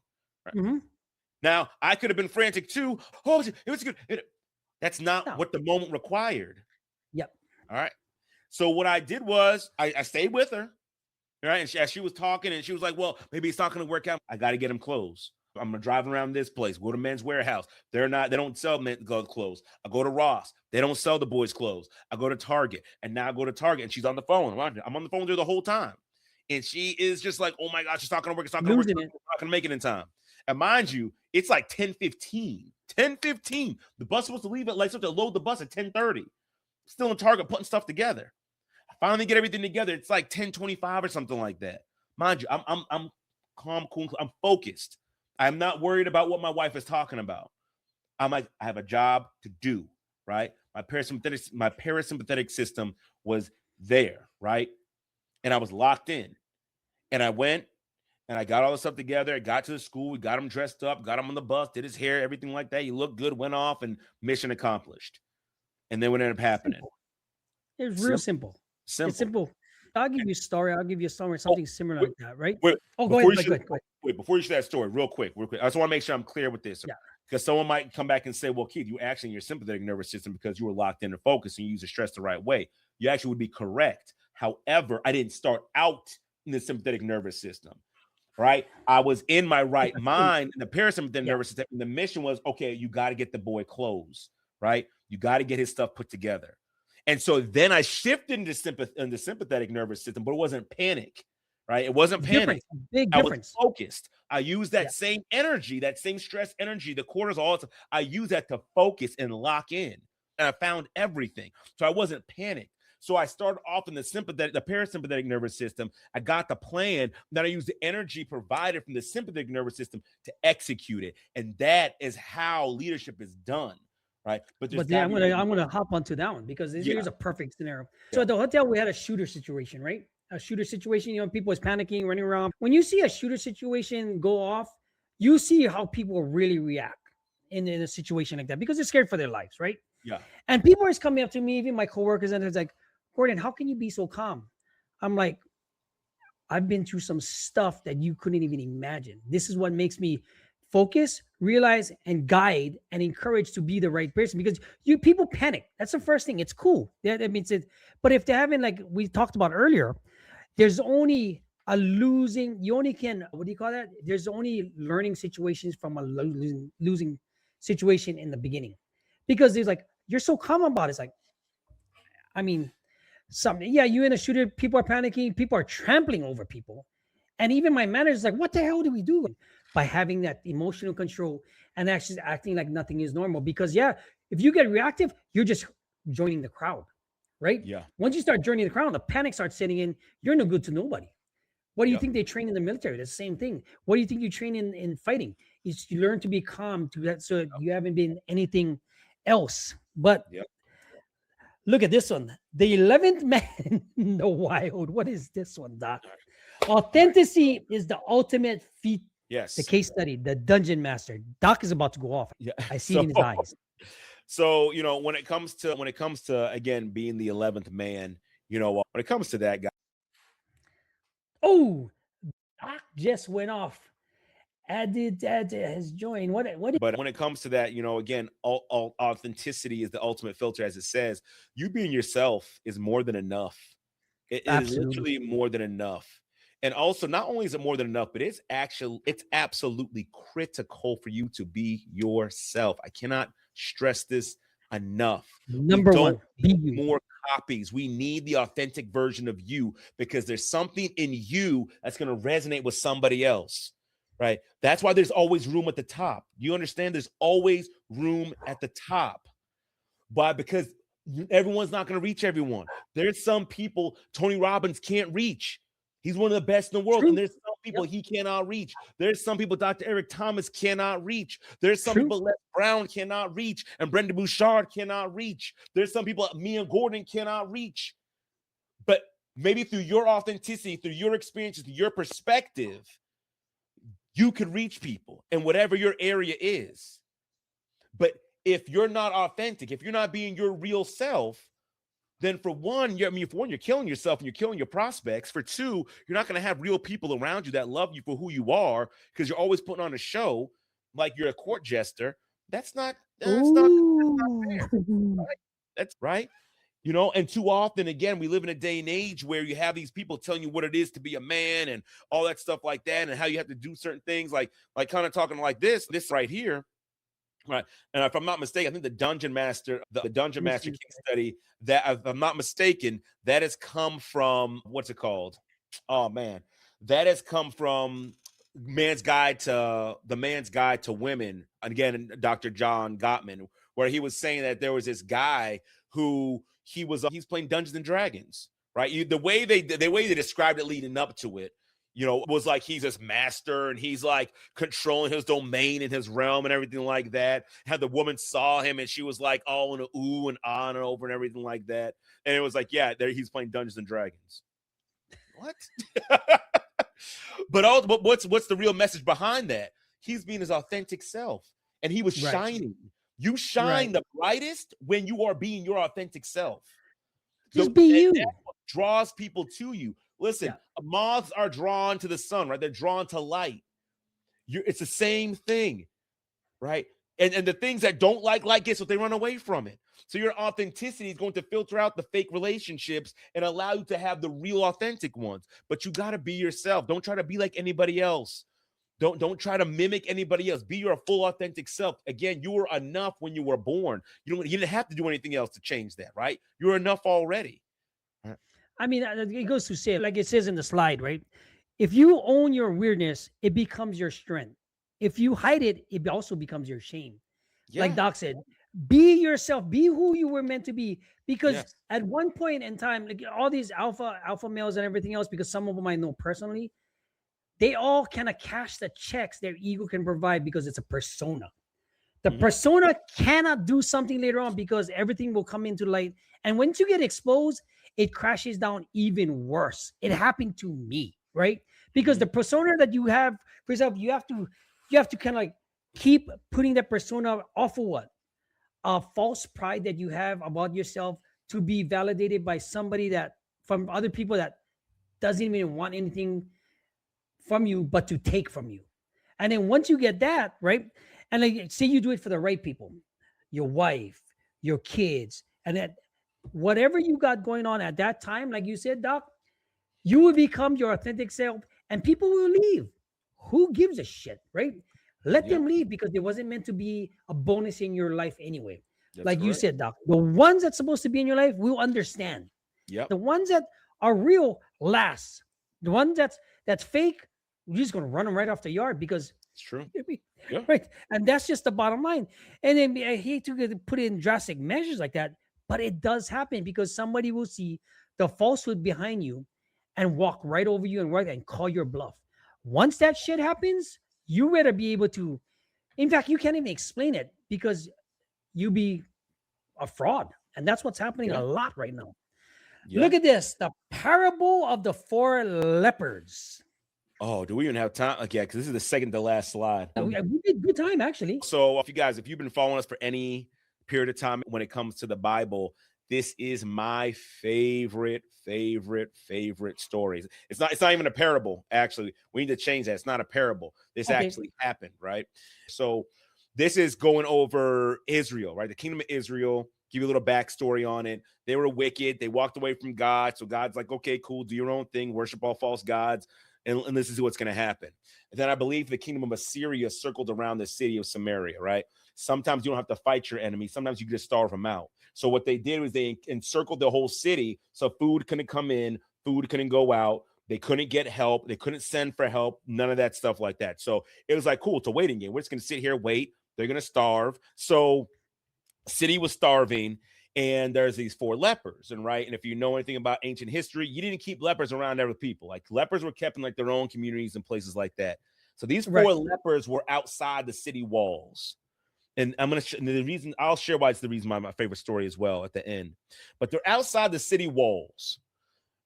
Right? Now, I could have been frantic too. Oh, it was good. That's not what the moment required. Yep. All right. So what I did was I stayed with her. Right. And as she was talking, and she was like, "Well, maybe it's not going to work out. I got to get him clothes. I'm going to drive around this place, go to Men's Warehouse. They don't sell men's clothes. I go to Ross. They don't sell the boys' clothes. I go to Target, and now I go to Target, and she's on the phone. I'm on the phone with her the whole time. And she is just like, "Oh my gosh, it's not going to work. It's not going to work. I'm not going to make it in time." And mind you, it's like 10:15. 10:15. The bus was supposed to leave at like, to load the bus at 10:30. Still in Target putting stuff together. I finally get everything together. It's like 10:25 or something like that. Mind you, I'm calm, cool. I'm focused. I'm not worried about what my wife is talking about. I'm like, I have a job to do, right? My parasympathetic system was there, right? And I was locked in. And I went and I got all the stuff together. I got to the school. We got him dressed up, got him on the bus, did his hair, everything like that. He looked good, went off, and mission accomplished. And then what ended up happening? It was real simple. It's simple. I'll give you a story. I'll give you a story, something similar like that, right? Wait, Oh, go ahead. Go ahead. Wait, before you share that story, real quick. I just want to make sure I'm clear with this. Yeah. Because someone might come back and say, well, Keith, you actually in your sympathetic nervous system because you were locked in and focused and you use the stress the right way. You actually would be correct. However, I didn't start out in the sympathetic nervous system, right? I was in my right mind in the parasympathetic nervous system. And the mission was, okay, you got to get the boy clothes, right? You got to get his stuff put together. And so then I shifted into the sympathetic nervous system, but it wasn't panic, right? It wasn't panic. Big difference. I was focused. I used that same energy, that same stress energy, the cortisol. I used that to focus and lock in. And I found everything. So I wasn't panicked. So I started off in the parasympathetic nervous system. I got the plan. Then I used the energy provided from the sympathetic nervous system to execute it. And that is how leadership is done. Right. But I'm gonna hop onto that one because here's a perfect scenario. So at the hotel, we had a shooter situation, right? A shooter situation, people was panicking, running around. When you see a shooter situation go off, you see how people really react in a situation like that because they're scared for their lives, right? Yeah. And people are coming up to me, even my coworkers, and it's like, Gordon, how can you be so calm? I'm like, I've been through some stuff that you couldn't even imagine. This is what makes me focus, realize, and guide and encourage to be the right person because people panic. That's the first thing. It's cool. That means it. But if they're having, like we talked about earlier, there's only a losing. You only can, what do you call that? There's only learning situations from a losing situation in the beginning because there's like, you're so calm about it. It's like, I mean, you in a shooter, people are panicking, people are trampling over people. And even my manager's like, what the hell do we do? By having that emotional control and actually acting like nothing is normal. Because if you get reactive, you're just joining the crowd, right? Yeah. Once you start joining the crowd, the panic starts setting in. You're no good to nobody. What do you think they train in the military? The same thing. What do you think you train in fighting? You learn to be calm so you haven't been anything else. But look at this one. The 11th man in the wild. What is this one, Doc? Authenticity is the ultimate feat. Yes. The case study, the dungeon master. Doc is about to go off. Yeah. I see it in his eyes. So, when it comes to again being the 11th man, when it comes to that guy. Oh, Doc just went off. Audit has joined. But when it comes to that, again, all authenticity is the ultimate filter, as it says. You being yourself is more than enough. It is literally more than enough. And also, not only is it more than enough, but it's absolutely critical for you to be yourself. I cannot stress this enough. Number one, be you. More copies. We need the authentic version of you because there's something in you that's going to resonate with somebody else, right? That's why there's always room at the top. You understand? There's always room at the top. Because everyone's not going to reach everyone. There's some people Tony Robbins can't reach. He's one of the best in the world. True. And there's some people he cannot reach. There's some people Dr. Eric Thomas cannot reach. There's some people Les Brown cannot reach. And Brendon Bouchard cannot reach. There's some people me and Gordon cannot reach. But maybe through your authenticity, through your experiences, through your perspective, you could reach people in whatever your area is. But if you're not authentic, if you're not being your real self, then for one, you're killing yourself and you're killing your prospects. For two, you're not going to have real people around you that love you for who you are because you're always putting on a show like you're a court jester. That's not fair. Right? That's right. And too often, again, we live in a day and age where you have these people telling you what it is to be a man and all that stuff like that and how you have to do certain things like kind of talking like this right here. Right. And if I'm not mistaken, I think the Dungeon Master case study, that if I'm not mistaken, that has come from, what's it called? Oh man, that has come from the Man's Guide to Women. And again, Dr. John Gottman, where he was saying that there was this guy who he's playing Dungeons and Dragons, right? The way they described it leading up to it, was like he's this master and he's like controlling his domain and his realm and everything like that. How the woman saw him and she was like all in a ooh and on and over and everything like that. And it was like, there he's playing Dungeons and Dragons. What? But what's the real message behind that? He's being his authentic self and he was shining. You shine the brightest when you are being your authentic self. Just be you. draws people to you. Listen, moths are drawn to the sun, right? They're drawn to light. It's the same thing, right? And the things that don't like light, guess what? They run away from it. So your authenticity is going to filter out the fake relationships and allow you to have the real authentic ones. But you got to be yourself. Don't try to be like anybody else. Don't try to mimic anybody else. Be your full authentic self. Again, you were enough when you were born. You didn't have to do anything else to change that, right? You're enough already. Right? I mean, it goes to say, like it says in the slide, right? If you own your weirdness, it becomes your strength. If you hide it, it also becomes your shame. Yeah. Like Doc said, be yourself, be who you were meant to be. Because at one point in time, like all these alpha males and everything else, because some of them I know personally, they all kind of cash the checks their ego can provide because it's a persona. The persona cannot do something later on because everything will come into light. And once you get exposed, it crashes down even worse. It happened to me, right? Because the persona that you have, for example, you have to kind of like keep putting that persona off of what? A false pride that you have about yourself to be validated by somebody that from other people that doesn't even want anything from you, but to take from you. And then once you get that, right? And like say you do it for the right people, your wife, your kids, and that whatever you got going on at that time, like you said, Doc, you will become your authentic self and people will leave. Who gives a shit, right? Let them leave because it wasn't meant to be a bonus in your life anyway. That's like you said, Doc, the ones that's supposed to be in your life will understand. The ones that are real last. The ones that's fake, you're just going to run them right off the yard because it's true. Right. And that's just the bottom line. And then I hate to put in drastic measures like that, but it does happen because somebody will see the falsehood behind you and walk right over you and call your bluff. Once that shit happens, you better be able to, in fact, you can't even explain it because you be a fraud. And that's what's happening a lot right now. Look at this, the parable of the 4 lepers. Oh, do we even have time? Like, because this is the second to last slide. We did good time, actually. So if you've been following us for any period of time when it comes to the Bible, this is my favorite story. It's not even a parable, actually. We need to change that. It's not a parable. This actually happened, right? So this is going over Israel, right? The kingdom of Israel. Give you a little backstory on it. They were wicked. They walked away from God. So God's like, okay, cool. Do your own thing. Worship all false gods. And this is what's going to happen. And then I believe the kingdom of Assyria circled around the city of Samaria, right? Sometimes you don't have to fight your enemy. Sometimes you can just starve them out. So what they did was they encircled the whole city. So food couldn't come in. Food couldn't go out. They couldn't get help. They couldn't send for help. None of that stuff like that. So it was like, cool, it's a waiting game. We're just going to sit here, wait. They're going to starve. So city was starving. And there's these 4 lepers, and if you know anything about ancient history, you didn't keep lepers around other people. Like lepers were kept in like their own communities and places like that. So these 4 lepers were outside the city walls. And the reason I'll share why it's the reason my favorite story as well at the end. But they're outside the city walls,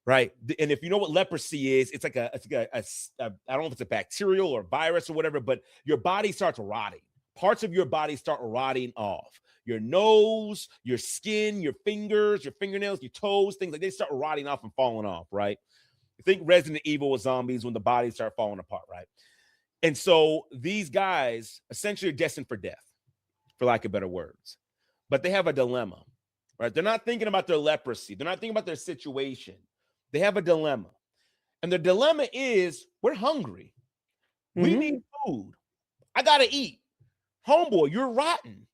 right? And if you know what leprosy is, it's like I don't know if it's a bacterial or virus or whatever, but your body starts rotting. Parts of your body start rotting off. Your nose, your skin, your fingers, your fingernails, your toes, things like they start rotting off and falling off, right? You think Resident Evil with zombies when the bodies start falling apart, right? And so these guys essentially are destined for death, for lack of better words. But they have a dilemma, right? They're not thinking about their leprosy. They're not thinking about their situation. They have a dilemma. And the dilemma is we're hungry. We need food. I got to eat. Homeboy, you're rotten.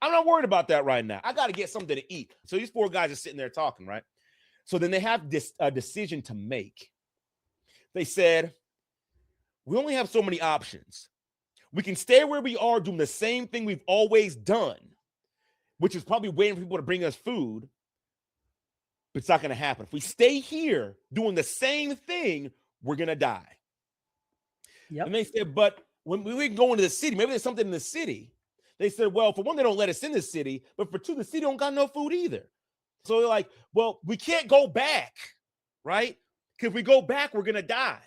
I'm not worried about that right now. I got to get something to eat. So these 4 guys are sitting there talking, right? So then they have this decision to make. They said, we only have so many options. We can stay where we are doing the same thing we've always done, which is probably waiting for people to bring us food. But it's not going to happen. If we stay here doing the same thing, we're going to die. And they said, but when we can go into the city, maybe there's something in the city. They said, well, for one, they don't let us in the city, but for 2, the city don't got no food either. So they're like, well, we can't go back, right? Because if we go back, we're going to die.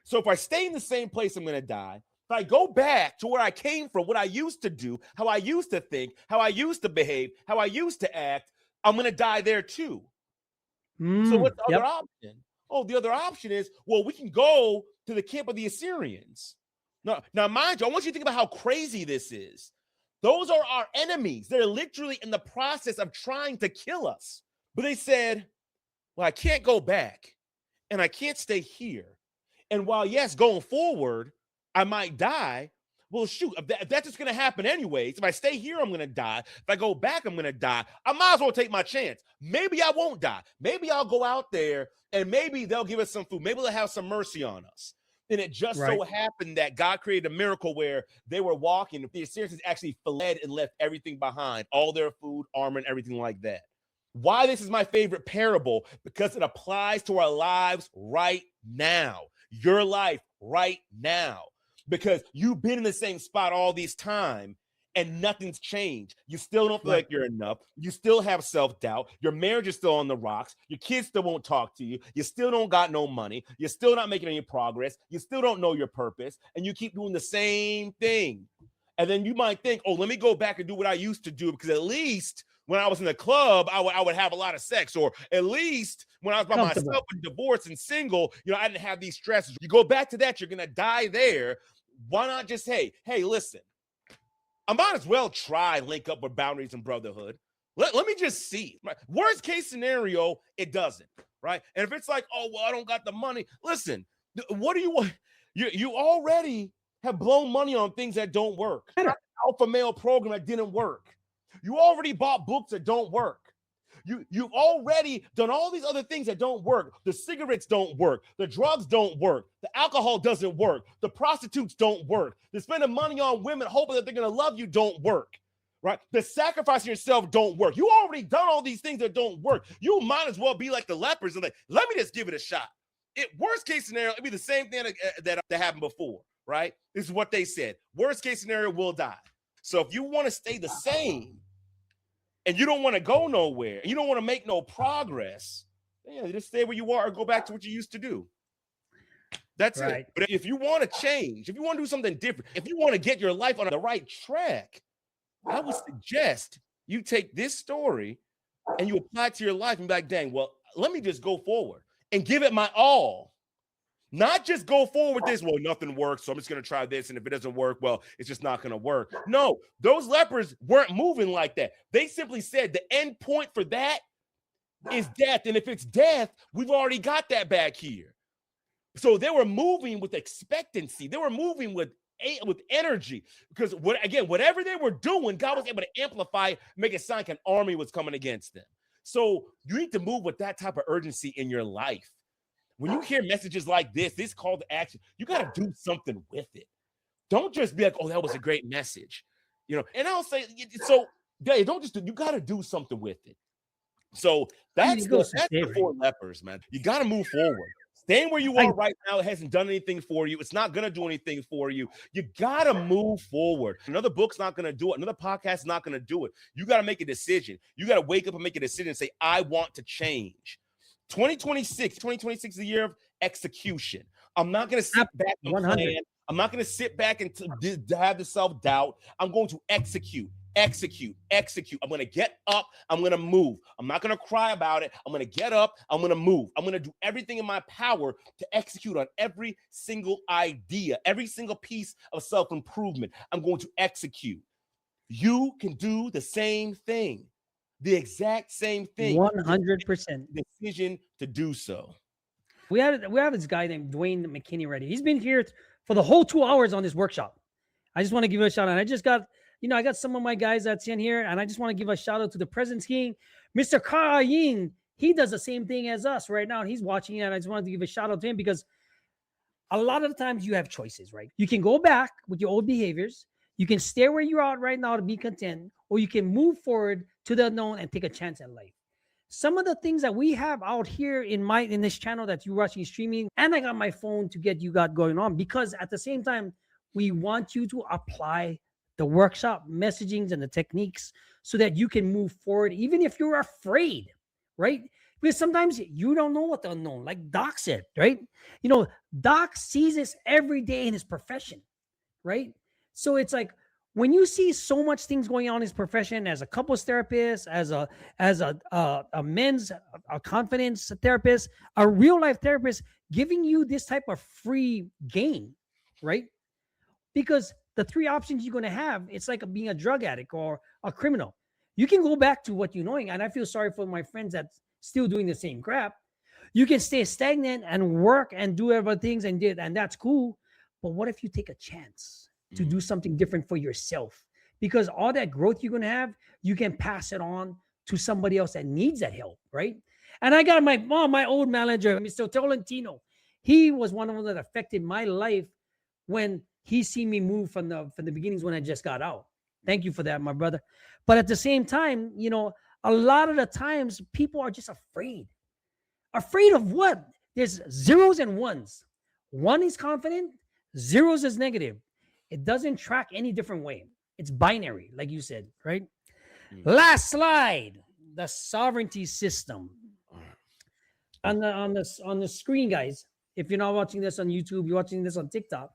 So if I stay in the same place, I'm going to die. If I go back to where I came from, what I used to do, how I used to think, how I used to behave, how I used to act, I'm going to die there too. So what's the Yep. other option? Oh, the other option is, well, we can go to the camp of the Assyrians. Now, mind you, I want you to think about how crazy this is. Those are our enemies. They're literally in the process of trying to kill us. But they said, well, I can't go back and I can't stay here. And while, yes, going forward, I might die. Well, shoot, if that's just going to happen anyways. If I stay here, I'm going to die. If I go back, I'm going to die. I might as well take my chance. Maybe I won't die. Maybe I'll go out there and maybe they'll give us some food. Maybe they'll have some mercy on us. And it just so happened that God created a miracle where they were walking. The Assyrians actually fled and left everything behind, all their food, armor, and everything like that. Why this is my favorite parable? Because it applies to our lives right now. Your life right now. Because you've been in the same spot all this time and nothing's changed. You still don't feel like you're enough. You still have self-doubt. Your marriage is still on the rocks. Your kids still won't talk to you. You still don't got no money. You're still not making any progress. You still don't know your purpose. And you keep doing the same thing. And then you might think, oh, let me go back and do what I used to do, because at least when I was in the club, I would have a lot of sex, or at least when I was by myself and divorced and single, I didn't have these stresses. You go back to that, you're going to die there. Why not just, hey, listen, I might as well try link up with Boundaries and Brotherhood. Let me just see. Right? Worst case scenario, it doesn't, right? And if it's like, oh, well, I don't got the money. Listen, what do you want? You already have blown money on things that don't work. Alpha male program that didn't work. You already bought books that don't work. You've already done all these other things that don't work. The cigarettes don't work. The drugs don't work. The alcohol doesn't work. The prostitutes don't work. The spending money on women hoping that they're going to love you don't work, right? The sacrificing yourself don't work. You already done all these things that don't work. You might as well be like the lepers and like, let me just give it a shot. Worst case scenario, it'd be the same thing that happened before, right? This is what they said. Worst case scenario, we'll die. So if you want to stay the same, and you don't want to go nowhere, and you don't want to make no progress, just stay where you are or go back to what you used to do. That's it. But if you want to change, if you want to do something different, if you want to get your life on the right track, I would suggest you take this story and you apply it to your life and be like, dang, well, let me just go forward and give it my all. Not just go forward with this, well, nothing works, so I'm just going to try this, and if it doesn't work, well, it's just not going to work. No, those lepers weren't moving like that. They simply said the end point for that is death, and if it's death, we've already got that back here. So they were moving with expectancy. They were moving with energy, because whatever they were doing, God was able to amplify, make it sound like an army was coming against them. So you need to move with that type of urgency in your life. When you hear messages like this call to action, you got to do something with it. Don't just be like, oh, that was a great message. And I'll say, so don't just you got to do something with it. So that's the 4 lepers, man. You got to move forward. Staying where you are right now, it hasn't done anything for you. It's not going to do anything for you. You got to move forward. Another book's not going to do it. Another podcast is not going to do it. You got to make a decision. You got to wake up and make a decision and say, I want to change. 2026 is the year of execution. I'm not going to sit back and plan. I'm not going to sit back and have the self-doubt. I'm going to execute. I'm going to get up. I'm going to move. I'm not going to cry about it. I'm going to get up. I'm going to move. I'm going to do everything in my power to execute on every single idea, every single piece of self-improvement. I'm going to execute. You can do the same thing. The exact same thing. 100%. Decision to do so. We have this guy named Dwayne McKinney ready. He's been here for the whole 2 hours on this workshop. I just want to give you a shout out. I just got, I got some of my guys that's in here, and I just want to give a shout out to the President's King, Mr. Ka Ying. He does the same thing as us right now. And he's watching it, and I just wanted to give a shout out to him because a lot of the times you have choices, right? You can go back with your old behaviors. You can stay where you're at right now to be content, or you can move forward to the unknown and take a chance at life. Some of the things that we have out here in this channel that you're watching streaming, and I got my phone to get you got going on, because at the same time, we want you to apply the workshop messagings and the techniques so that you can move forward, even if you're afraid, right? Because sometimes you don't know what the unknown, like Doc said, right? Doc sees this every day in his profession, right? So it's like, when you see so much things going on in his profession as a couples therapist, as a men's a confidence therapist, a real life therapist, giving you this type of free game, right? Because the three options you're going to have, it's like being a drug addict or a criminal. You can go back to what you're knowing, and I feel sorry for my friends that's still doing the same crap. You can stay stagnant and work and do other things and that's cool. But what if you take a chance to do something different for yourself? Because all that growth you're going to have, you can pass it on to somebody else that needs that help, right? And I got my old manager, Mr. Tolentino. He was one of them that affected my life when he seen me move from the beginnings when I just got out. Thank you for that, my brother. But at the same time, a lot of the times people are just afraid. Afraid of what? There's zeros and ones. One is confident, zeros is negative. It doesn't track any different way. It's binary, like you said, right? Last slide, the sovereignty system. On the screen, guys, if you're not watching this on YouTube, you're watching this on TikTok.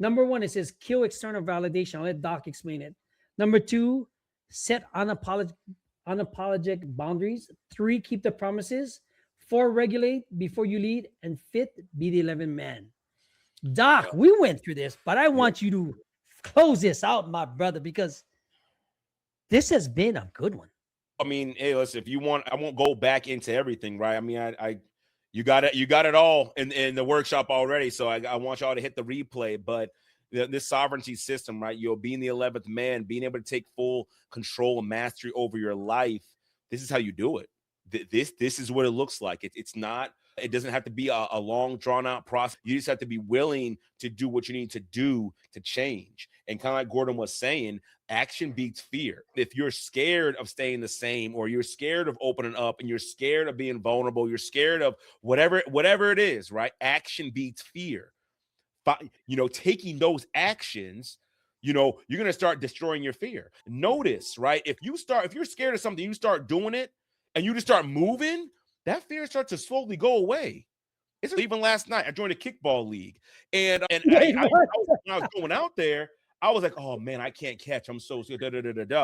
Number one, it says kill external validation. I'll let Doc explain it. Number two, set unapologetic boundaries. 3, keep the promises. 4, regulate before you lead. And 5th, be the 11th man. Doc, we went through this, but I want you to close this out, my brother, because this has been a good one. I mean, hey, listen, if you want, I won't go back into everything, right? I mean, you got it all in the workshop already. So I want y'all to hit the replay, but this sovereignty system, right? Being the 11th man, being able to take full control and mastery over your life. This is how you do it. This is what it looks like. It doesn't have to be a long drawn out process. You just have to be willing to do what you need to do to change. And kind of like Gordon was saying, action beats fear. If you're scared of staying the same, or you're scared of opening up, and you're scared of being vulnerable, you're scared of whatever it is, right? Action beats fear. But, taking those actions, you're going to start destroying your fear. Notice, right? If you're scared of something, you start doing it and you just start moving, that fear starts to slowly go away. It's even last night, I joined a kickball league, and when I was going out there, I was like, oh man, I can't catch. I'm so scared.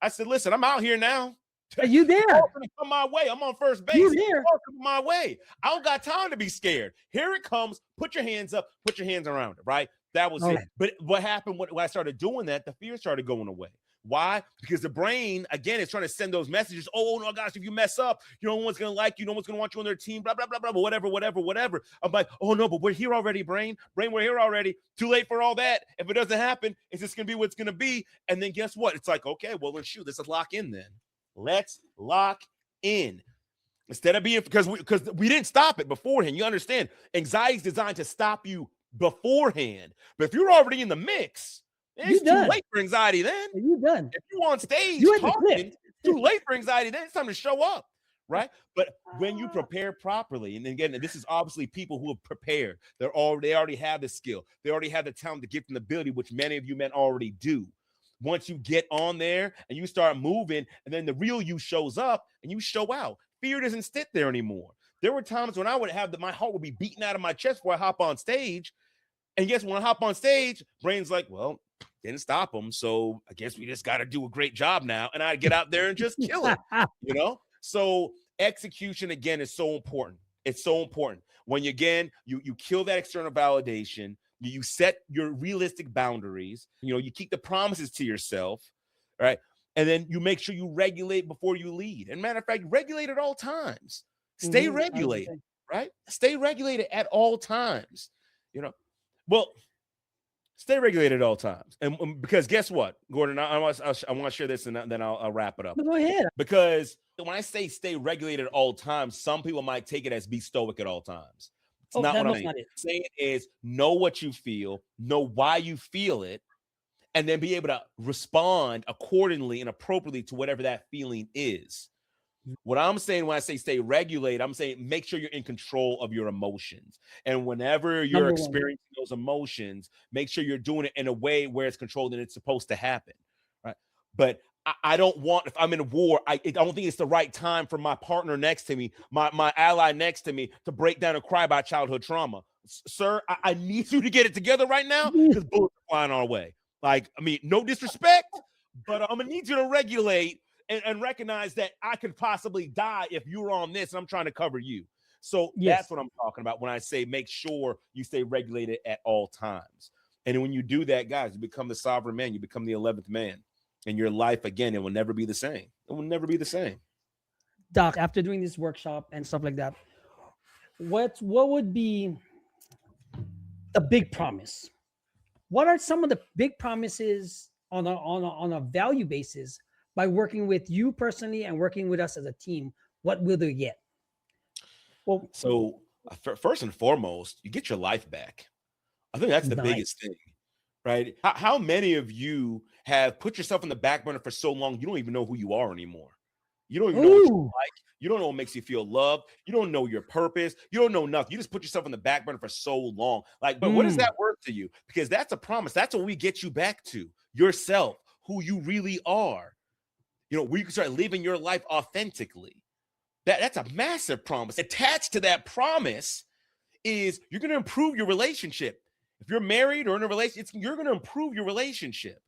I said, listen, I'm out here now. Are you there? Come my way. I'm on first base. You there? Come my way. I don't got time to be scared. Here it comes. Put your hands up. Put your hands around it. Right. That was it. But what happened when I started doing that? The fear started going away. Why? Because the brain, again, is trying to send those messages. Oh, no, gosh, if you mess up, no one's going to like you. No one's going to want you on their team, blah, blah, blah, blah, whatever. I'm like, oh, no, but we're here already, brain. Brain, we're here already. Too late for all that. If it doesn't happen, it's just going to be what it's going to be. And then guess what? It's like, okay, well, let's shoot. Let's lock in then. Let's lock in. Instead of being, because we didn't stop it beforehand. You understand, anxiety is designed to stop you beforehand. But if you're already in the mix, it's too late for anxiety then. You done. If you're on stage talking, it's too late for anxiety then. It's time to show up, right? But when you prepare properly, and again, this is obviously people who have prepared. They already have the skill. They already have the talent, the gift, and the ability, which many of you men already do. Once you get on there and you start moving, and then the real you shows up and you show out, fear doesn't sit there anymore. There were times when I would have my heart would be beating out of my chest before I hop on stage. And guess when I hop on stage, brain's like, well, didn't stop them. So I guess we just got to do a great job now. And I get out there and just kill it, So execution, again, is so important. It's so important. When you kill that external validation, you set your realistic boundaries, you keep the promises to yourself, right? And then you make sure you regulate before you lead. And matter of fact, regulate at all times. Stay regulated, right? Stay regulated at all times, Well, stay regulated at all times. And because guess what, Gordon, I want to share this and then I'll wrap it up. Go ahead. Because when I say stay regulated at all times, some people might take it as be stoic at all times. It's not what I'm saying. Saying is know what you feel, know why you feel it, and then be able to respond accordingly and appropriately to whatever that feeling is. What I'm saying when I say stay regulated, I'm saying make sure you're in control of your emotions. And whenever you're experiencing those emotions, make sure you're doing it in a way where it's controlled and it's supposed to happen, right? But I don't want, if I'm in a war, I don't think it's the right time for my partner next to me, my ally next to me, to break down and cry about childhood trauma. Sir, I need you to get it together right now because bullets are flying our way. Like, I mean, no disrespect, but I'm gonna need you to regulate and recognize that I could possibly die if you're on this and I'm trying to cover you. So that's what I'm talking about when I say make sure you stay regulated at all times. And when you do that, guys, you become the sovereign man, you become the 11th man. And your life, again, it will never be the same. It will never be the same. Doc, after doing this workshop and stuff like that, what would be the big promise? What are some of the big promises on a value basis by working with you personally and working with us as a team? What will they get? Well, so first and foremost, you get your life back. I think that's the biggest thing, right? How many of you have put yourself in the back burner for so long you don't even know who you are anymore? You don't even know what you like. You don't know what makes you feel loved. You don't know your purpose. You don't know nothing. You just put yourself in the back burner for so long. Like, but what is that worth to you? Because that's a promise. That's what we get you back to yourself, who you really are. You know, where you can start living your life authentically. That's a massive promise. Attached to that promise is you're going to improve your relationship. If you're married or in a relationship, you're going to improve your relationship.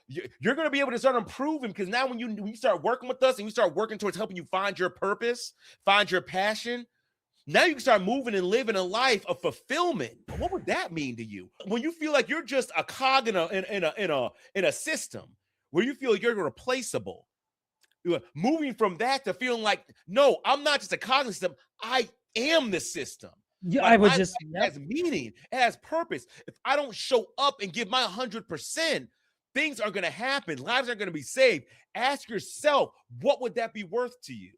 You're going to be able to start improving because now when you start working with us and you start working towards helping you find your purpose, find your passion, now you can start moving and living a life of fulfillment. What would that mean to you? When you feel like you're just a cog in a system where you feel like you're replaceable, moving from that to feeling like, no, I'm not just a cog in the system, I am the system. Yeah, like I was just it has meaning, it has purpose. If I don't show up and give my 100%, things are going to happen. Lives are going to be saved. Ask yourself, what would that be worth to you?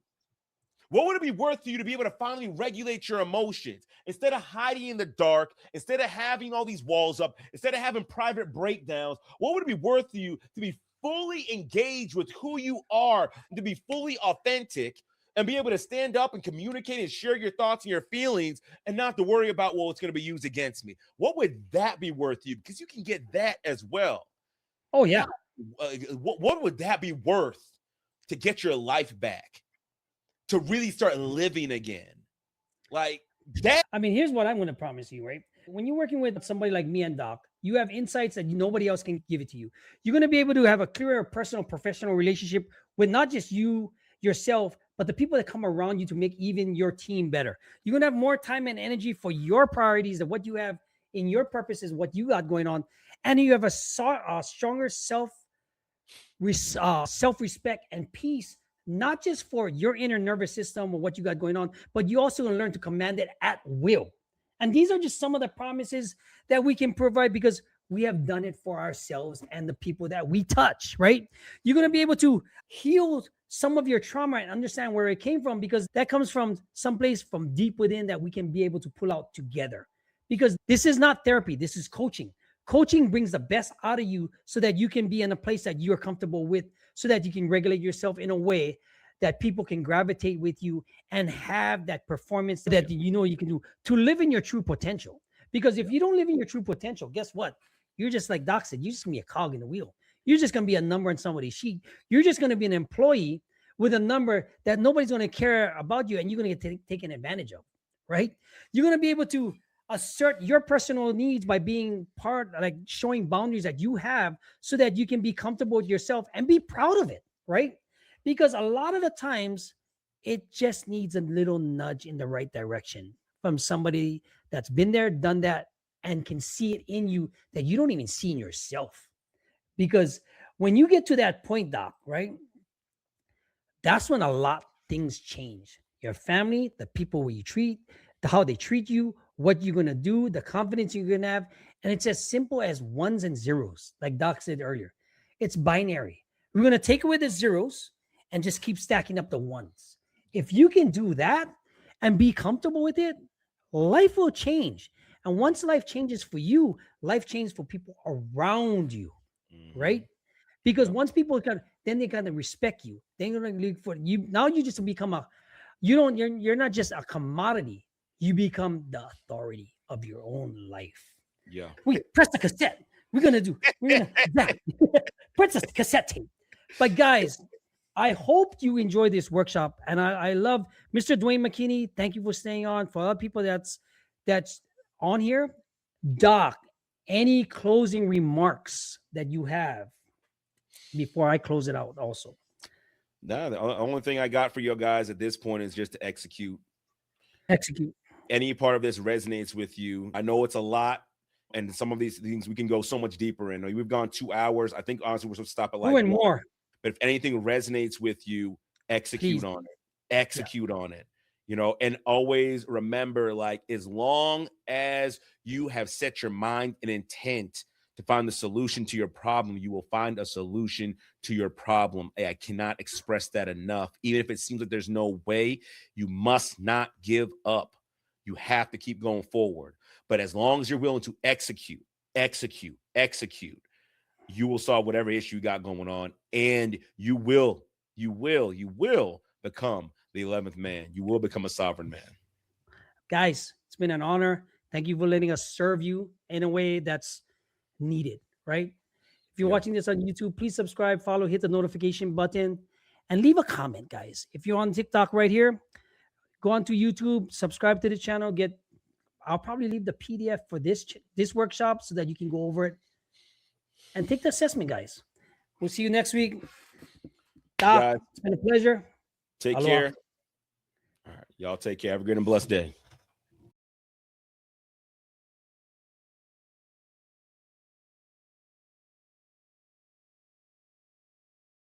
What would it be worth to you to be able to finally regulate your emotions instead of hiding in the dark, instead of having all these walls up, instead of having private breakdowns? What would it be worth to you to be fully engaged with who you are and to be fully authentic and be able to stand up and communicate and share your thoughts and your feelings and not to worry about, well, it's going to be used against me? What would that be worth to you? Because you can get that as well. Oh, yeah. What would that be worth to get your life back, to really start living again? Like that. I mean, here's what I'm going to promise you, right? When you're working with somebody like me and Doc, you have insights that nobody else can give it to you. You're going to be able to have a clearer personal, professional relationship with not just you, yourself, but the people that come around you to make even your team better. You're going to have more time and energy for your priorities and what you have in your purposes, what you got going on. And you have a stronger self-respect and peace, not just for your inner nervous system or what you got going on, but you also learn to command it at will. And these are just some of the promises that we can provide because we have done it for ourselves and the people that we touch, right? You're going to be able to heal some of your trauma and understand where it came from because that comes from someplace from deep within that we can be able to pull out together. Because this is not therapy, this is coaching. Coaching brings the best out of you so that you can be in a place that you're comfortable with, so that you can regulate yourself in a way that people can gravitate with you and have that performance that you know you can do to live in your true potential. Because if you don't live in your true potential, guess what? You're just like Doc said, you're just gonna be a cog in the wheel. You're just gonna be a number on somebody's sheet. You're just gonna be an employee with a number that nobody's gonna care about you and you're gonna get taken advantage of, right? You're gonna be able to assert your personal needs by being part, like showing boundaries that you have so that you can be comfortable with yourself and be proud of it, right? Because a lot of the times it just needs a little nudge in the right direction from somebody that's been there, done that, and can see it in you that you don't even see in yourself. Because when you get to that point, Doc, right? That's when a lot of things change. Your family, the people you treat, how they treat you, what you're going to do, the confidence you're going to have. And it's as simple as ones and zeros, like Doc said earlier. It's binary. We're going to take away the zeros and just keep stacking up the ones. If you can do that and be comfortable with it, life will change. And once life changes for you, life changes for people around you, right? Because once people then they kind of respect you. They're going to look for you. Now you just become you're not just a commodity. You become the authority of your own life. Yeah. We press the cassette. We're gonna press the cassette tape. But guys, I hope you enjoy this workshop. And I love Mr. Dwayne McKinney. Thank you for staying on. For other people that's on here, Doc, any closing remarks that you have before I close it out also? Nah, the only thing I got for you guys at this point is just to execute. Execute. Any part of this resonates with you. I know it's a lot, and some of these things we can go so much deeper in. We've gone 2 hours. I think honestly we're supposed to stop at like Doing more. But if anything resonates with you, execute Please. on it. Execute on it. You know, and always remember, like, as long as you have set your mind and intent to find the solution to your problem, you will find a solution to your problem. I cannot express that enough. Even if it seems like there's no way, you must not give up. You have to keep going forward. But as long as you're willing to execute, you will solve whatever issue you got going on, and you will become the 11th man. You will become a sovereign man. Guys, it's been an honor. Thank you for letting us serve you in a way that's needed, right? If you're watching this on YouTube, please subscribe, follow, hit the notification button, and leave a comment, guys. If you're on TikTok right here, go on to YouTube, subscribe to the channel. I'll probably leave the PDF for this workshop so that you can go over it and take the assessment, guys. We'll see you next week. Doc, it's been a pleasure. Take care. All right, y'all take care. Have a great and blessed day.